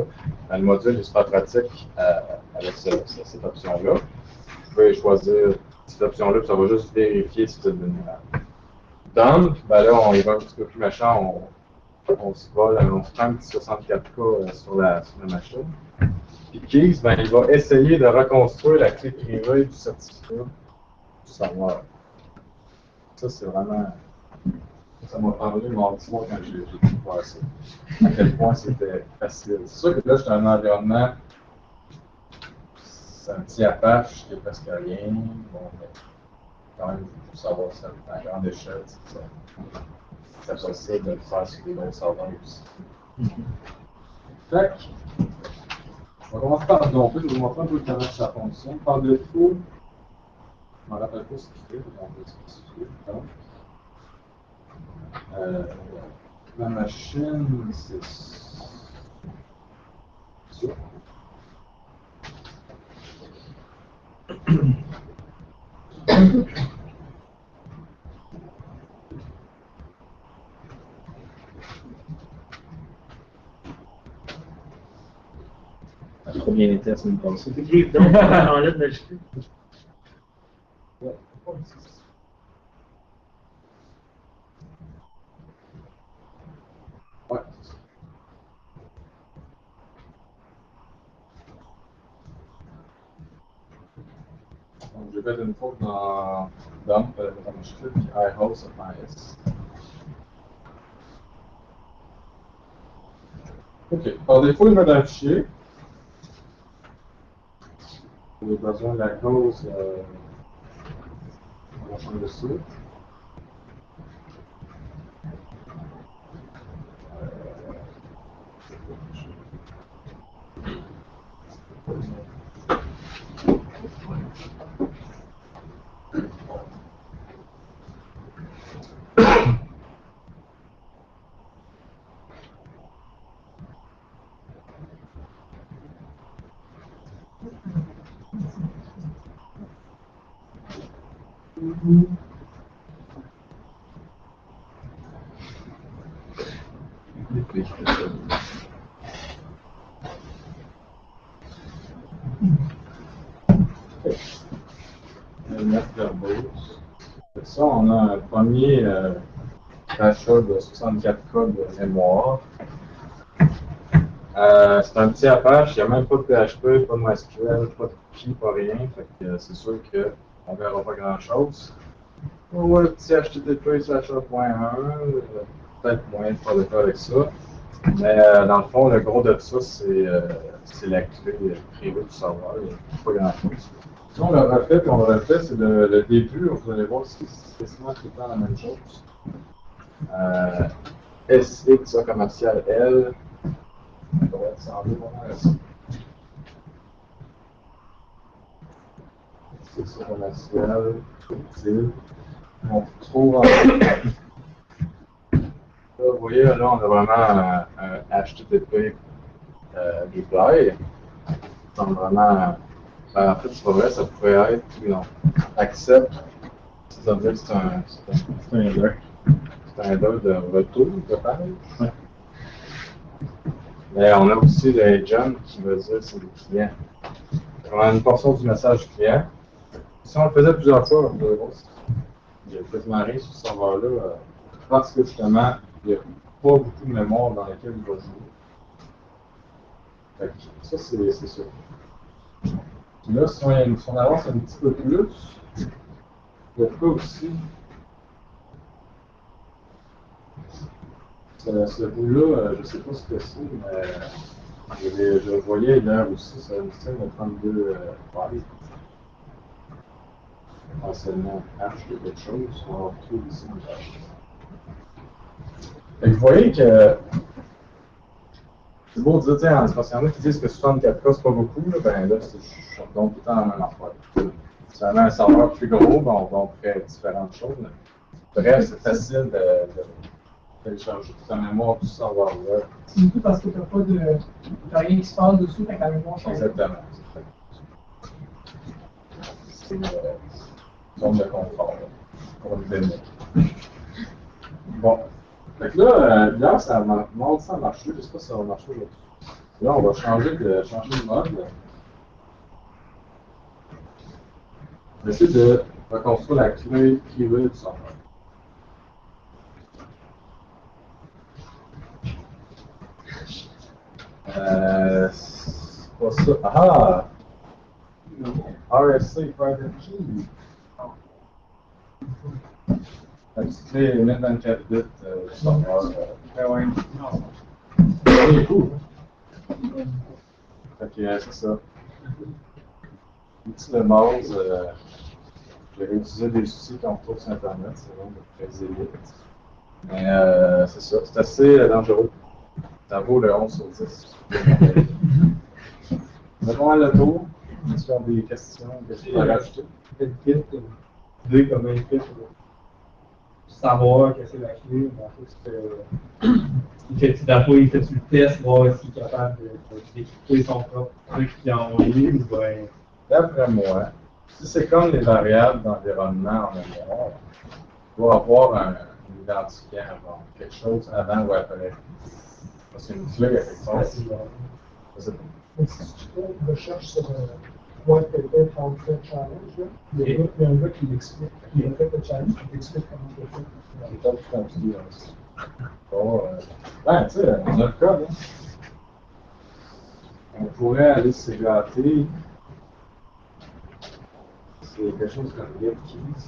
Le module est super pratique avec cette option-là. Vous pouvez choisir cette option-là, puis ça va juste vérifier si vous êtes vulnérable. Dump, ben là, on y va un petit peu plus méchant, on se vole, on se prend un petit 64K sur la machine. Puis Keys, ben, il va essayer de reconstruire la clé privée du certificat du serveur. Ça, c'est vraiment. Ça m'a parlé mardi soir quand j'ai pu faire ça. À quel point c'était facile. C'est sûr que là, j'étais dans un environnement. C'est un petit Apache qui est presque rien. Bon, mais quand même, il faut savoir ça à grande échelle. C'est possible de le faire sur des gros serveurs aussi. Fait que, on va commencer par domper, je vais vous montrer un peu comment ça fonctionne. Par défaut, je ne me rappelle pas ce qu'il fait, donc on va spécifier. Ma machine, c'est ça. Ça a trop bien été la semaine passée. Enlève le jeu. Ouais. Ouais. Donc, j'ai fait une faute dans dump, dans le script, puis iHost FIS. OK. Par défaut, il met dans le fichier. les besoins de la cause, on va changer de ça. Mettre verbose. Ça, on a un premier achat de 64 codes de mémoire. C'est un petit Apache, il n'y a même pas de PHP, pas de MySQL, pas de cookies, pas rien. Fait que c'est sûr qu'on ne verra pas grand-chose. On voit le petit http//.1, peut-être moyen de faire des cas avec ça. Mais dans le fond, le gros de ça, c'est la clé privée du serveur. Il n'y a pas grand-chose. Si on le refait, puis on le refait, c'est le début. Vous allez voir si c'est quasiment tout le temps la même chose. SX commercial L. Ça va ressembler vraiment à ça. SX commercial, utile. On trouve en. Là, vous voyez, là, on a vraiment un HTTP reply. Donc, vraiment. En fait, c'est pas vrai, ça pourrait être, non, accept, c'est-à-dire que c'est un header. C'est un header de retour de page. Ouais. Mais on a aussi le agent qui veut dire que c'est le client. On a une portion du message client. Si on le faisait plusieurs fois, on peut voir il y a quasiment rien sur ce serveur-là, parce que justement, il n'y a pas beaucoup de mémoire dans laquelle il va jouer. Fait que ça, c'est sûr. Puis là, si on avance un petit peu plus, il y a quoi aussi? Ce bout-là, je ne sais pas ce que c'est, mais je voyais hier aussi, c'est un système de 32 bytes. Potentiellement H de quelque chose, on va retrouver ici. Et vous voyez que c'est beau de dire, tiens, parce qu'il y en a qui disent que 64K c'est pas beaucoup, là, ben là, je retombe tout le temps dans la même affaire. Si on a un serveur plus gros, ben, on ferait différentes choses. Mais bref, c'est facile de télécharger toute la mémoire du serveur web. C'est surtout parce que t'as rien qui se passe dessus, t'as quand même mémoire change. Exactement. C'est une zone de confort pour le démo. Bon. Fait que là, hier, ça a marché. Je sais pas si ça va marcher aujourd'hui. Là, on va changer de mode. On va essayer de reconstruire la clé privée du serveur. C'est pas ça. Ah! RSC Private Key. La petite clé 1024 bits du serveur. Ouais. C'est cool. Fait que c'est ça. L'outil de base, j'ai réutilisé des outils qu'on retrouve sur Internet, c'est vraiment très élite. Mais c'est ça, c'est assez dangereux. Ça vaut le 11 sur 10. On va prendre le tour. Est-ce qu'il y a des questions à rajouter? Idée comme un fait pour savoir que c'est la clé, mais en fait, il fait le test, voir s'il est capable d'équiper son propre truc qu'il a envoyé ou bien. D'après moi, si c'est comme les variables d'environnement en mémoire, il doit avoir un identifiant, genre, quelque chose avant ou après. Parce qu'une clé, il y a quelque chose. Je sais pas. Mais si tu fais une recherche sur White Paper Foundry Challenge, là, il y a un gars qui l'explique, qui a fait le challenge, qui t'explique comment tu le fais. C'est pas tout compliqué aussi. Bon, ben, tu sais, on a le code. Hein. On pourrait aller se gâter. C'est quelque chose comme Get Keys.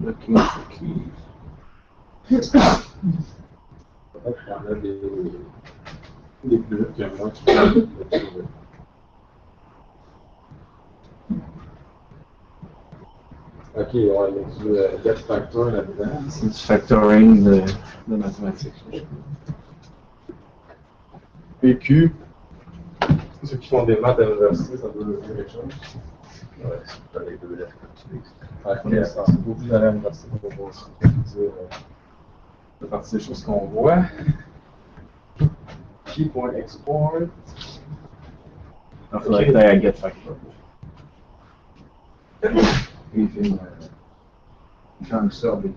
Looking for keys. Peut-être qu'il y en a des plus vite que moi qui peuvent le trouver. Ok, ouais, il y a du get factor là-dedans. C'est du factoring de mathématiques. PQ. Ceux qui font des maths à l'université, ça doit dire quelque chose. Ouais, c'est pas les deux lettres que tu Ok, c'est beaucoup d'aller à l'université pour voir ce que dire. C'est partie des choses qu'on voit. Key.export. Il faudrait que tu ailles à get factor. Il fait un sort de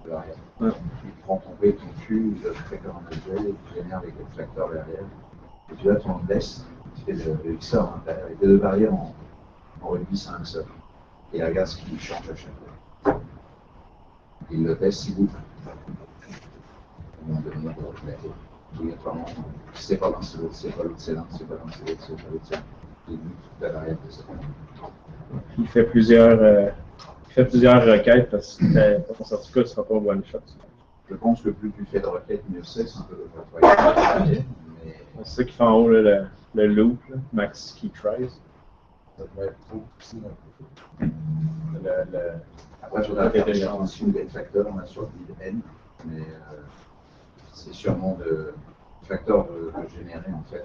l'arrière. Il prend ton P et ton Q, il le fait comme un objet, il génère les facteurs derrière. Et puis là, tu en laisses, tu fais le XOR à l'intérieur. Les deux barrières en rugby, c'est un XOR. Et regarde ce qu'il change à chaque fois. Il le teste, il boucle. On demande obligatoirement, c'est pas dans ce lot, c'est pas l'autre, c'est l'un, c'est pas dans ce lot, c'est pas l'autre, c'est l'un. Il boucle toute la variable de ça. Il fait plusieurs requêtes parce que ton certificat ne sera pas one shot. Je pense que plus tu fais de requêtes, mieux c'est un peu de travail. C'est ça qui fait en haut là, le loop, là, max key tries. Ça doit être trop poussé d'un peu. Après, je voudrais faire des mentions des facteurs, on a sur N, mais c'est sûrement le facteur de générer en fait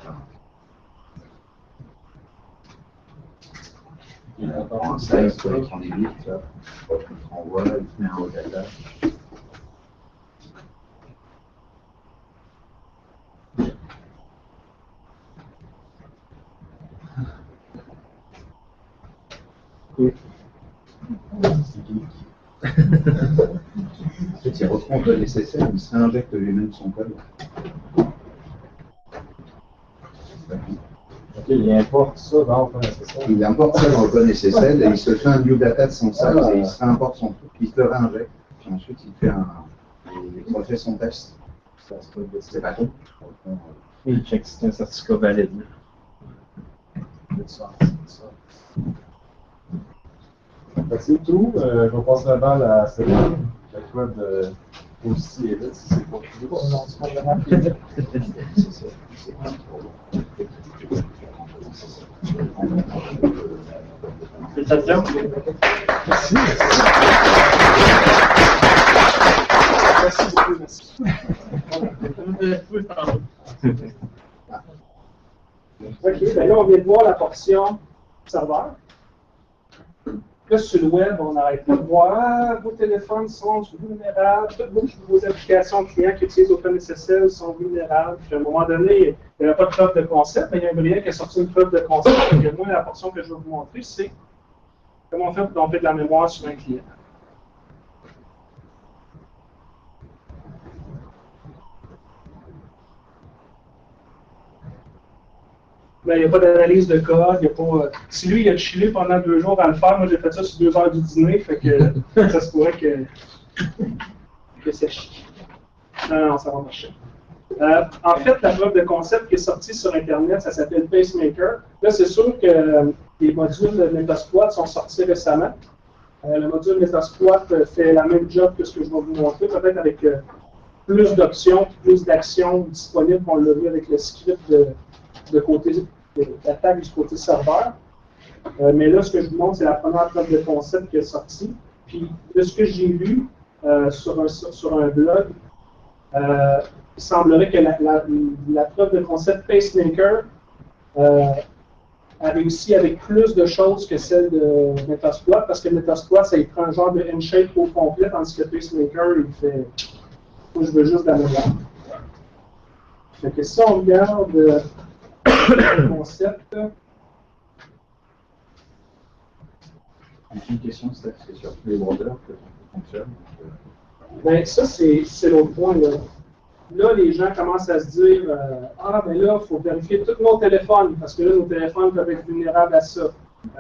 il prend un slice, il prend des bits, il renvoie, il met un haut data. En fait, il reprend le code SSL, il s'injecte lui-même son code. Ok, il importe ça dans le SSL. Il importe ça dans le code SSL et il se fait un new data de son size et il se réimporte son truc, il se le réinjecte. Puis ensuite, il refait son test. C'est pas tout. Et il check si c'est un certificat valide. C'est tout. Je vais passer la balle à Céline. La code aussi est là, si c'est pas plus. Félicitations. Merci. OK, ben là, on vient de voir la portion serveur. Là, sur le web, on n'arrête pas de voir vos téléphones sont vulnérables, toutes vos applications clients qui utilisent OpenSSL sont vulnérables. Puis à un moment donné, il n'y avait pas de preuve de concept, mais il y a un brillant qui a sorti une preuve de concept. Donc, moi, la portion que je vais vous montrer, c'est comment on fait pour domper de la mémoire sur un client. Ben, il n'y a pas d'analyse de code, il y a pas. Si lui, il a chillé pendant 2 jours à le faire, moi j'ai fait ça sur 2 heures du dîner, fait que ça se pourrait que c'est chiant. Non, ça va marcher. En fait, la preuve de concept qui est sortie sur Internet, ça s'appelle Pacemaker. Là, c'est sûr que les modules de Metasploit sont sortis récemment. Le module Metasploit fait la même job que ce que je vais vous montrer, peut-être avec plus d'options, plus d'actions disponibles qu'on l'a vu avec le script de côté d'attaque du côté serveur. Mais là, ce que je vous montre, c'est la première preuve de concept qui est sortie. Puis, de ce que j'ai lu sur un blog, il semblerait que la preuve de concept Pacemaker a réussi avec plus de choses que celle de Metasploit, parce que Metasploit, ça il prend un genre de handshake au complet, tandis que Pacemaker, il fait « moi, je veux juste de la mémoire ». Fait que si on regarde le concept. Une question, c'est sur tous les browsers que ça fonctionne. Ben, ça, c'est l'autre point. Là, les gens commencent à se dire ah, ben là, il faut vérifier tous nos téléphones, parce que là, nos téléphones peuvent être vulnérables à ça.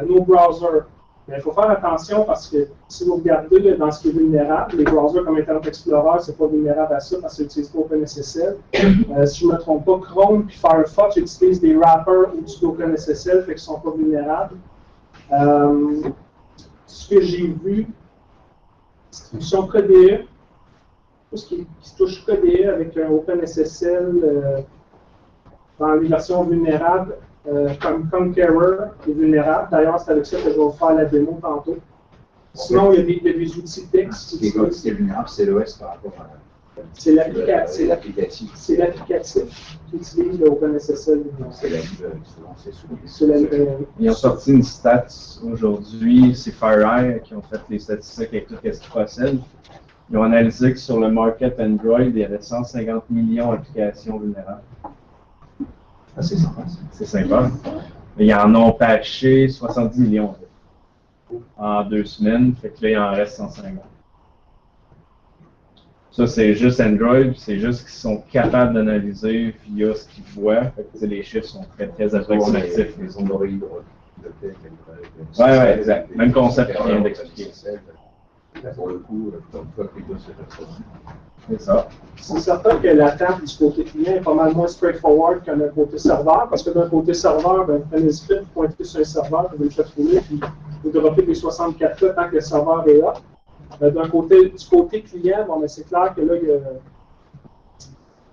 Nos browsers. Mais il faut faire attention parce que si vous regardez là, dans ce qui est vulnérable, les browsers comme Internet Explorer, c'est pas vulnérable à ça parce qu'ils n'utilisent pas OpenSSL. Si je ne me trompe pas, Chrome et Firefox utilisent des wrappers au-dessus d'OpenSSL, fait qu'ils ne sont pas vulnérables. Ce que j'ai vu, distribution KDE, tout ce qui se touche KDE avec un OpenSSL dans les versions vulnérables, comme Conqueror est vulnérable. D'ailleurs, c'est avec ça que je vais vous faire la démo tantôt. Sinon, il y a des outils texte. Ce qui est vulnérable, c'est l'OS par rapport à c'est l'applicatif. C'est l'applicatif qui utilise le OpenSSL. c'est la nouvelle, c'est souvent. C'est la nouvelle. Ils ont sorti une stats aujourd'hui, c'est FireEye qui ont fait les statistiques avec tout ce qu'ils possèdent. Ils ont analysé que sur le market Android, il y avait 150 millions d'applications vulnérables. Ah, c'est sympa. C'est sympa. Mais ils en ont patché 70 millions en 2 semaines, fait que là, il en reste 150. Ça, c'est juste Android, c'est juste qu'ils sont capables d'analyser via ce qu'ils voient. Fait que, les chiffres sont très, très approximatifs. Les Android, Ouais, exact. Même concept qu'on vient d'expliquer. Pour le coup, comme toi, plutôt c'est personne. C'est ça. C'est certain que l'attente du côté client est pas mal moins straightforward qu'un côté serveur, parce que d'un côté serveur, ben, vous prenez le script, vous pointez sur un serveur, vous le faites rouler, puis vous droppez les 64 là tant que le serveur est là. Du côté client, bon, ben, c'est clair que là, il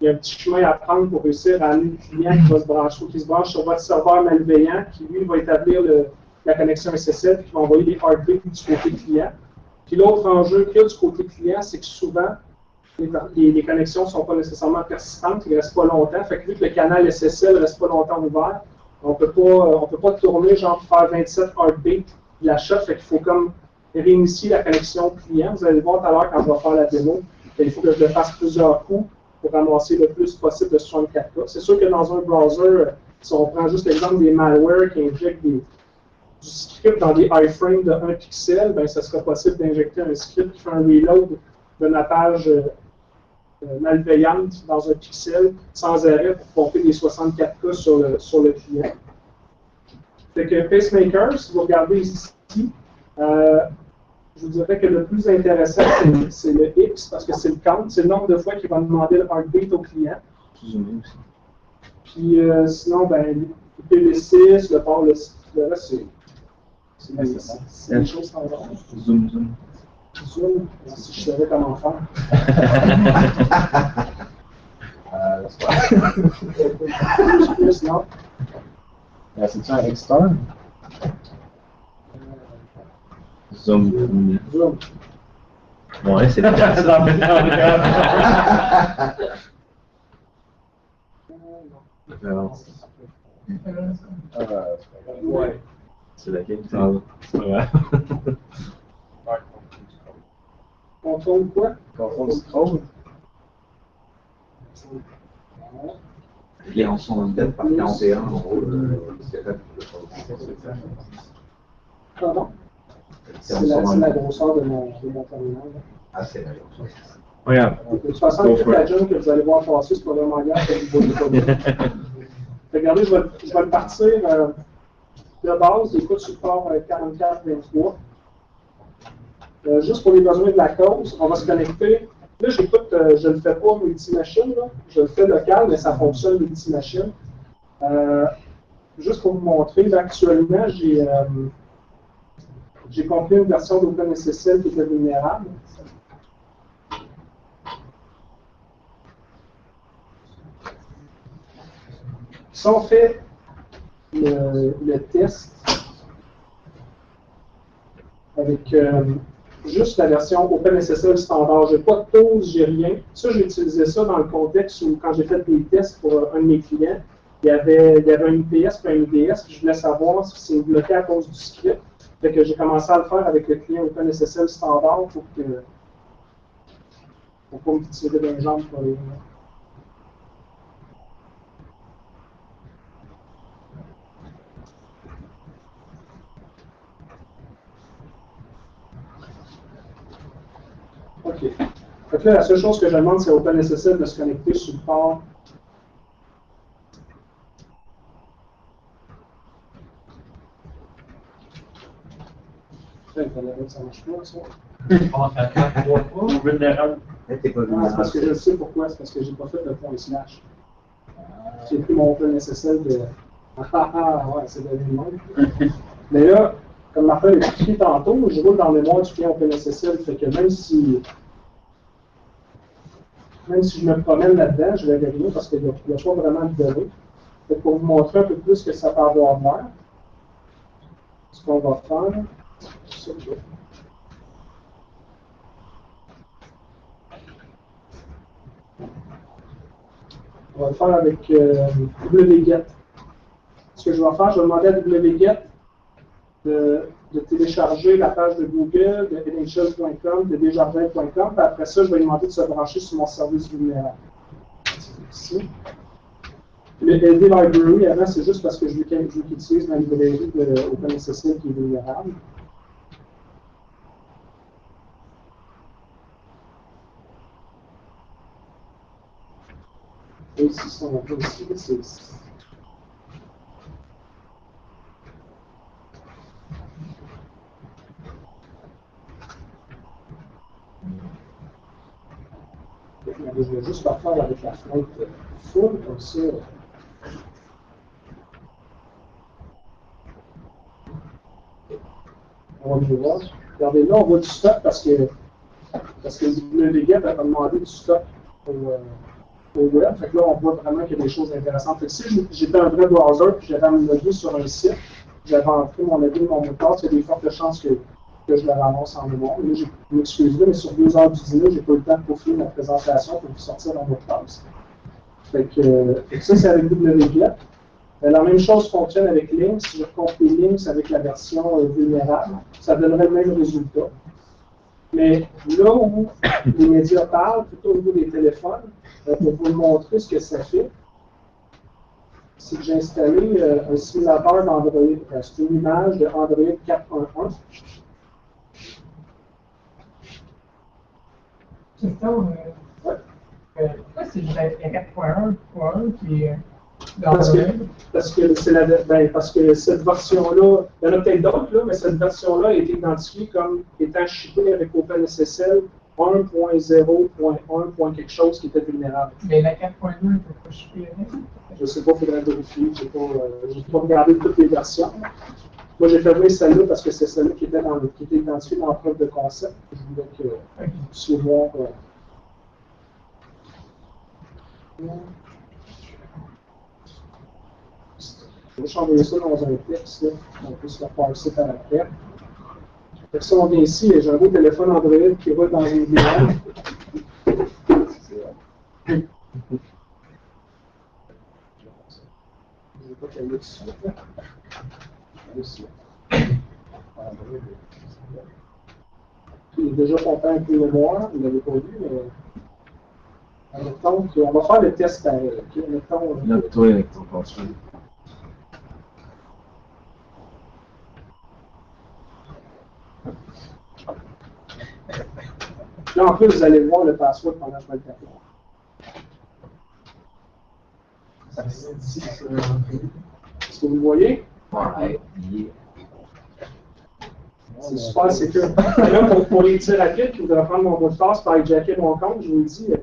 y a un petit chemin à prendre pour réussir à amener le client qui se branche sur votre serveur malveillant, qui lui va établir la connexion SSL, puis qui va envoyer des heartbeats du côté client. Puis l'autre enjeu qu'il y a du côté client, c'est que souvent, les connexions ne sont pas nécessairement persistantes, ils ne restent pas longtemps. Fait que vu que le canal SSL ne reste pas longtemps ouvert, on ne peut pas tourner, genre faire 27 heartbeats de la shot, fait qu'il faut comme réinitier la connexion client. Vous allez voir tout à l'heure quand je vais faire la démo, il faut que je le fasse plusieurs coups pour ramasser le plus possible de 64K. C'est sûr que dans un browser, si on prend juste l'exemple des malwares qui injectent du script dans des iframes de 1 pixel, ben, ça sera possible d'injecter un script qui fait un reload de ma page malveillante dans un pixel sans arrêt pour pomper des 64K sur le client. Fait que Pacemaker, si vous regardez ici, je vous dirais que le plus intéressant, c'est le X, parce que c'est le count, c'est le nombre de fois qu'il va demander le heartbeat au client. Puis sinon, ben, le PV6, le port, le reste, c'est des choses standards. Zoom. Zoom, si je savais comment faire. Plus, non. C'est-tu un externe? Zoom. Zoom. Ouais, c'est bien. Ouais. C'est laquelle? C'est pas grave. On tourne quoi? Contrôle scroll. Les rançons dans le date par 41, en gros, c'est capable de Pardon? C'est la grosseur de mon terminal. Ah, c'est la grosseur. Regarde. De toute façon, avec toute la junk que vous allez voir passer, c'est pas vraiment grave que vous ne voyez pas bien. Regardez, je vais le partir de base, écoute sur le port 44-23. Juste pour les besoins de la cause, on va se connecter. Là, j'écoute, je ne le fais pas multi-machine, je le fais local, mais ça fonctionne multi-machine. Juste pour vous montrer, là, actuellement, j'ai compris une version d'OpenSSL qui était vulnérable. Si on fait le test avec juste la version OpenSSL standard, je n'ai pas de pause, j'ai rien. Ça, j'ai utilisé ça dans le contexte où, quand j'ai fait des tests pour un de mes clients, il y avait un IPS et un IDS, puis je voulais savoir si c'est bloqué à cause du script. Fait que j'ai commencé à le faire avec le client OpenSSL standard pour pas me tirer d'un jambe pour les. OK. Donc là, la seule chose que je demande, c'est à OpenSSL de se connecter sur le port. Ça marche pas, ça. Vulnérable. T'es pas Non, c'est parce que je sais pourquoi. C'est parce que j'ai pas fait le point slash. J'ai pris mon OpenSSL de. Ah, ouais, c'est devenu le même. Mais là, comme Martin l'a expliqué tantôt, je roule dans le mémoire du client OpenSSL, fait que même si je me promène là-dedans, je ne verrai rien parce qu'il n'y a pas vraiment de données. Fait que pour vous montrer un peu plus ce que ça peut avoir l'air, ce qu'on va faire, c'est que on va le faire avec wget. Ce que je vais faire, je vais demander à wget de télécharger la page de Google, de NHL.com, de desjardins.com, puis après ça, je vais lui demander de se brancher sur mon service vulnérable. Ici. Le LD Library, avant, c'est juste parce que je veux qu'il utilise ma librairie de OpenSSL qui est vulnérable. Et ici, si on va ici, c'est ici. Je vais juste la faire avec la fenêtre full, comme ça. On va le voir. Regardez là, on voit du stock parce que le wget a demandé du stock au web. Fait que là, on voit vraiment qu'il y a des choses intéressantes. Fait que si j'étais un vrai browser et j'avais à me loguer sur un site, j'avais entré mon login, mon mot de passe, il y a des fortes chances que je le ramasse en mémoire. Là, je m'excuse là, mais sur 2 heures du dîner, j'ai pas eu le temps de peaufiner ma présentation pour vous sortir mon mot de passe. Fait que ça, c'est avec wget. La même chose fonctionne avec Lynx. Si je compile Lynx avec la version vulnérable, ça donnerait le même résultat. Mais là où les médias parlent, plutôt au niveau des téléphones, pour vous montrer ce que ça fait, c'est que j'ai installé un simulateur d'Android. C'est une image de Android 4.1. Question, pourquoi c'est la 4.1 qui est dans parce que cette version-là, il y en a peut-être d'autres, là, mais cette version-là a été identifiée comme étant shippée avec OpenSSL 1.0.1. quelque chose qui était vulnérable. Mais la 4.2 ne peut pas shipper avec? Je ne sais pas, il faudrait vérifier. Je n'ai pas regardé toutes les versions. Moi, j'ai fermé celle-là parce que c'est celle-là qui était identifiée dans la preuve de concept. Je voulais que vous puissiez voir. Je vais changer ça dans un texte, là. On peut se la passer par après. Si on vient ici, j'ai un beau téléphone Android qui roule dans une VM. Je ne vais pas qu'elle est dessus. Il est déjà content avec le mémoire, il ne l'avait pas vu, mais. Donc, on va faire le test pareil. Note-toi avec ton password. Là, en plus, vous allez voir le password pendant que je vais le taper. Est-ce que vous le voyez? Ouais. C'est super sécure. Là, pour les tirs rapides, je voudrais prendre mon mot de passe pour hijacker mon compte. Je vous le dis,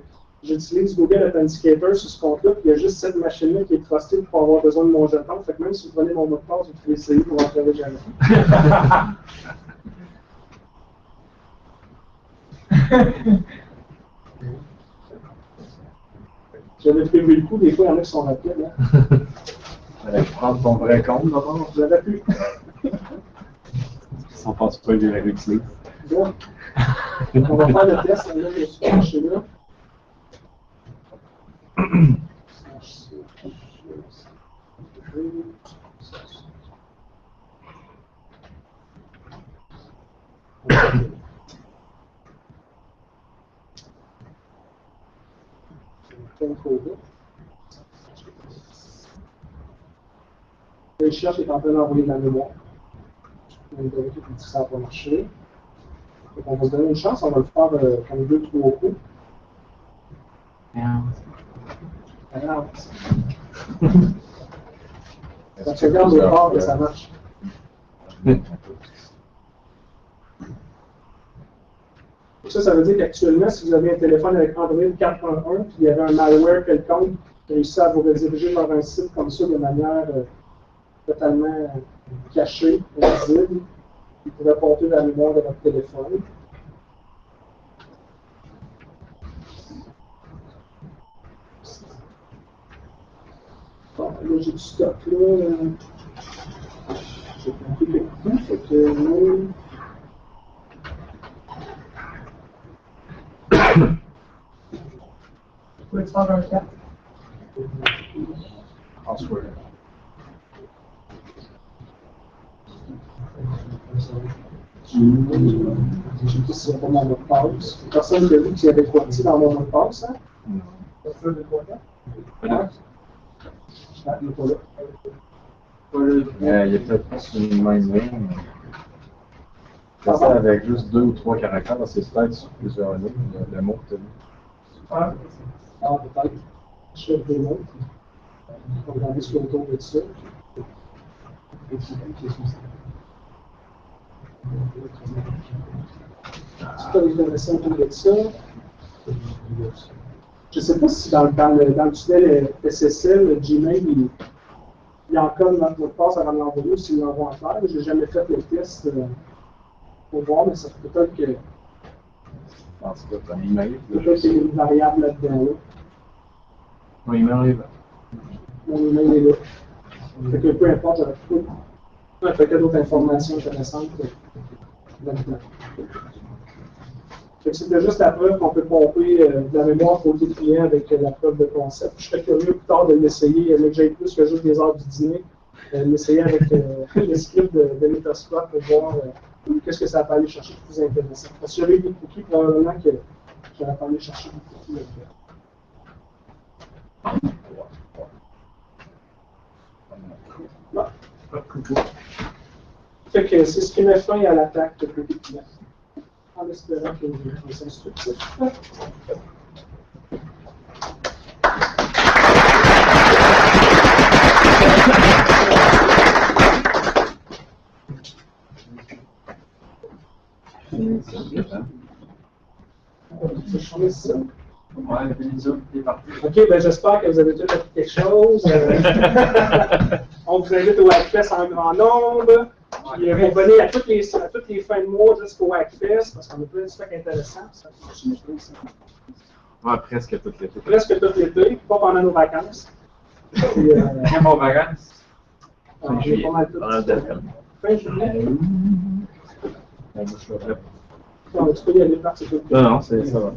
j'utilise Google Authenticator sur ce compte-là, puis il y a juste cette machine-là qui est trustée pour avoir besoin de mon jeton. Fait que même si vous prenez mon mot de passe, vous pouvez essayer pour en faire jamais. J'avais prévu le coup, des fois, il y en a qui sont rapides. Hein. Fallait prendre ton vrai compte d'abord. J'aurais pu. Sans password de la Wixley. Bon. On va faire le test. Là, je suis penché là. Le cherche est en train d'envoyer de la mémoire. On va vérifier que ça va marcher. Donc on va se donner une chance, on va le faire comme 2-3 coups. Quand tu regardes le corps, ça marche. Ça veut dire qu'actuellement, si vous avez un téléphone avec Android 4.1 puis il y avait un malware quelconque qui réussit à vous rediriger vers un site comme ça de manière totalement cachée, invisible, qui pourrait porter la mémoire de votre téléphone. Bon, là, j'ai du stock, là. J'ai compris beaucoup, fait que... Vous pouvez faire un cas. En soi. J'ai dit si c'est mon mot de passe. Personne n'a vu qu'il y avait quoi dans mon mot de passe, hein? Non. Personne n'a quoi là? Voilà. Ah, il n'est pas là. Il y a peut-être plus une même ligne. C'est ça, avec juste 2 ou 3 caractères dans ces slides sur plusieurs lignes, le mot que tu as dit. Ah, peut-être. Je fais des mots. On va regarder ce qu'il y a autour de ça. Si tu as des connaissances autour de ça, je ne sais pas si dans le tunnel SSL, Gmail, il encode notre mot de passe avant de l'envoyer ou s'il l'envoie en clair. Je n'ai jamais fait le test pour voir, mais ça peut être que. En tout cas, tu as un email. Peut-être qu'il y a une variable là-dedans. Là. Mon email est là. Mon email est là. Fait que peu importe, j'aurais trouvé un paquet d'autres informations intéressantes là-dedans. C'était juste la preuve qu'on peut pomper de la mémoire côté client avec la preuve de concept. Je serais curieux plus tard de l'essayer, mais que j'ai plus que juste des heures du dîner, l'essayer avec le script de Metasquad pour voir qu'est-ce que ça peut aller chercher de plus intéressant. Parce que j'avais eu des cookies, probablement que j'aurais pas aller chercher des cookies là-dedans. Fait que c'est ce qui met fin à l'attaque de côté client. En espérant que vous instructifs. Ouais, Benizzo, il est parti. OK, ben j'espère que vous avez tous appris quelque chose. On vous invite au Hackfest en grand nombre. Puis vous venez à toutes les fins de mois jusqu'au Hackfest parce qu'on a plein de trucs intéressants. Ouais, presque toute l'été. Presque tout l'été, pas pendant nos vacances. Puis, Bien bon vacances. on est pas mal tout. Fin juillet. Moi, je suis prêt. Tu peux y aller par ce Non, non, ça va.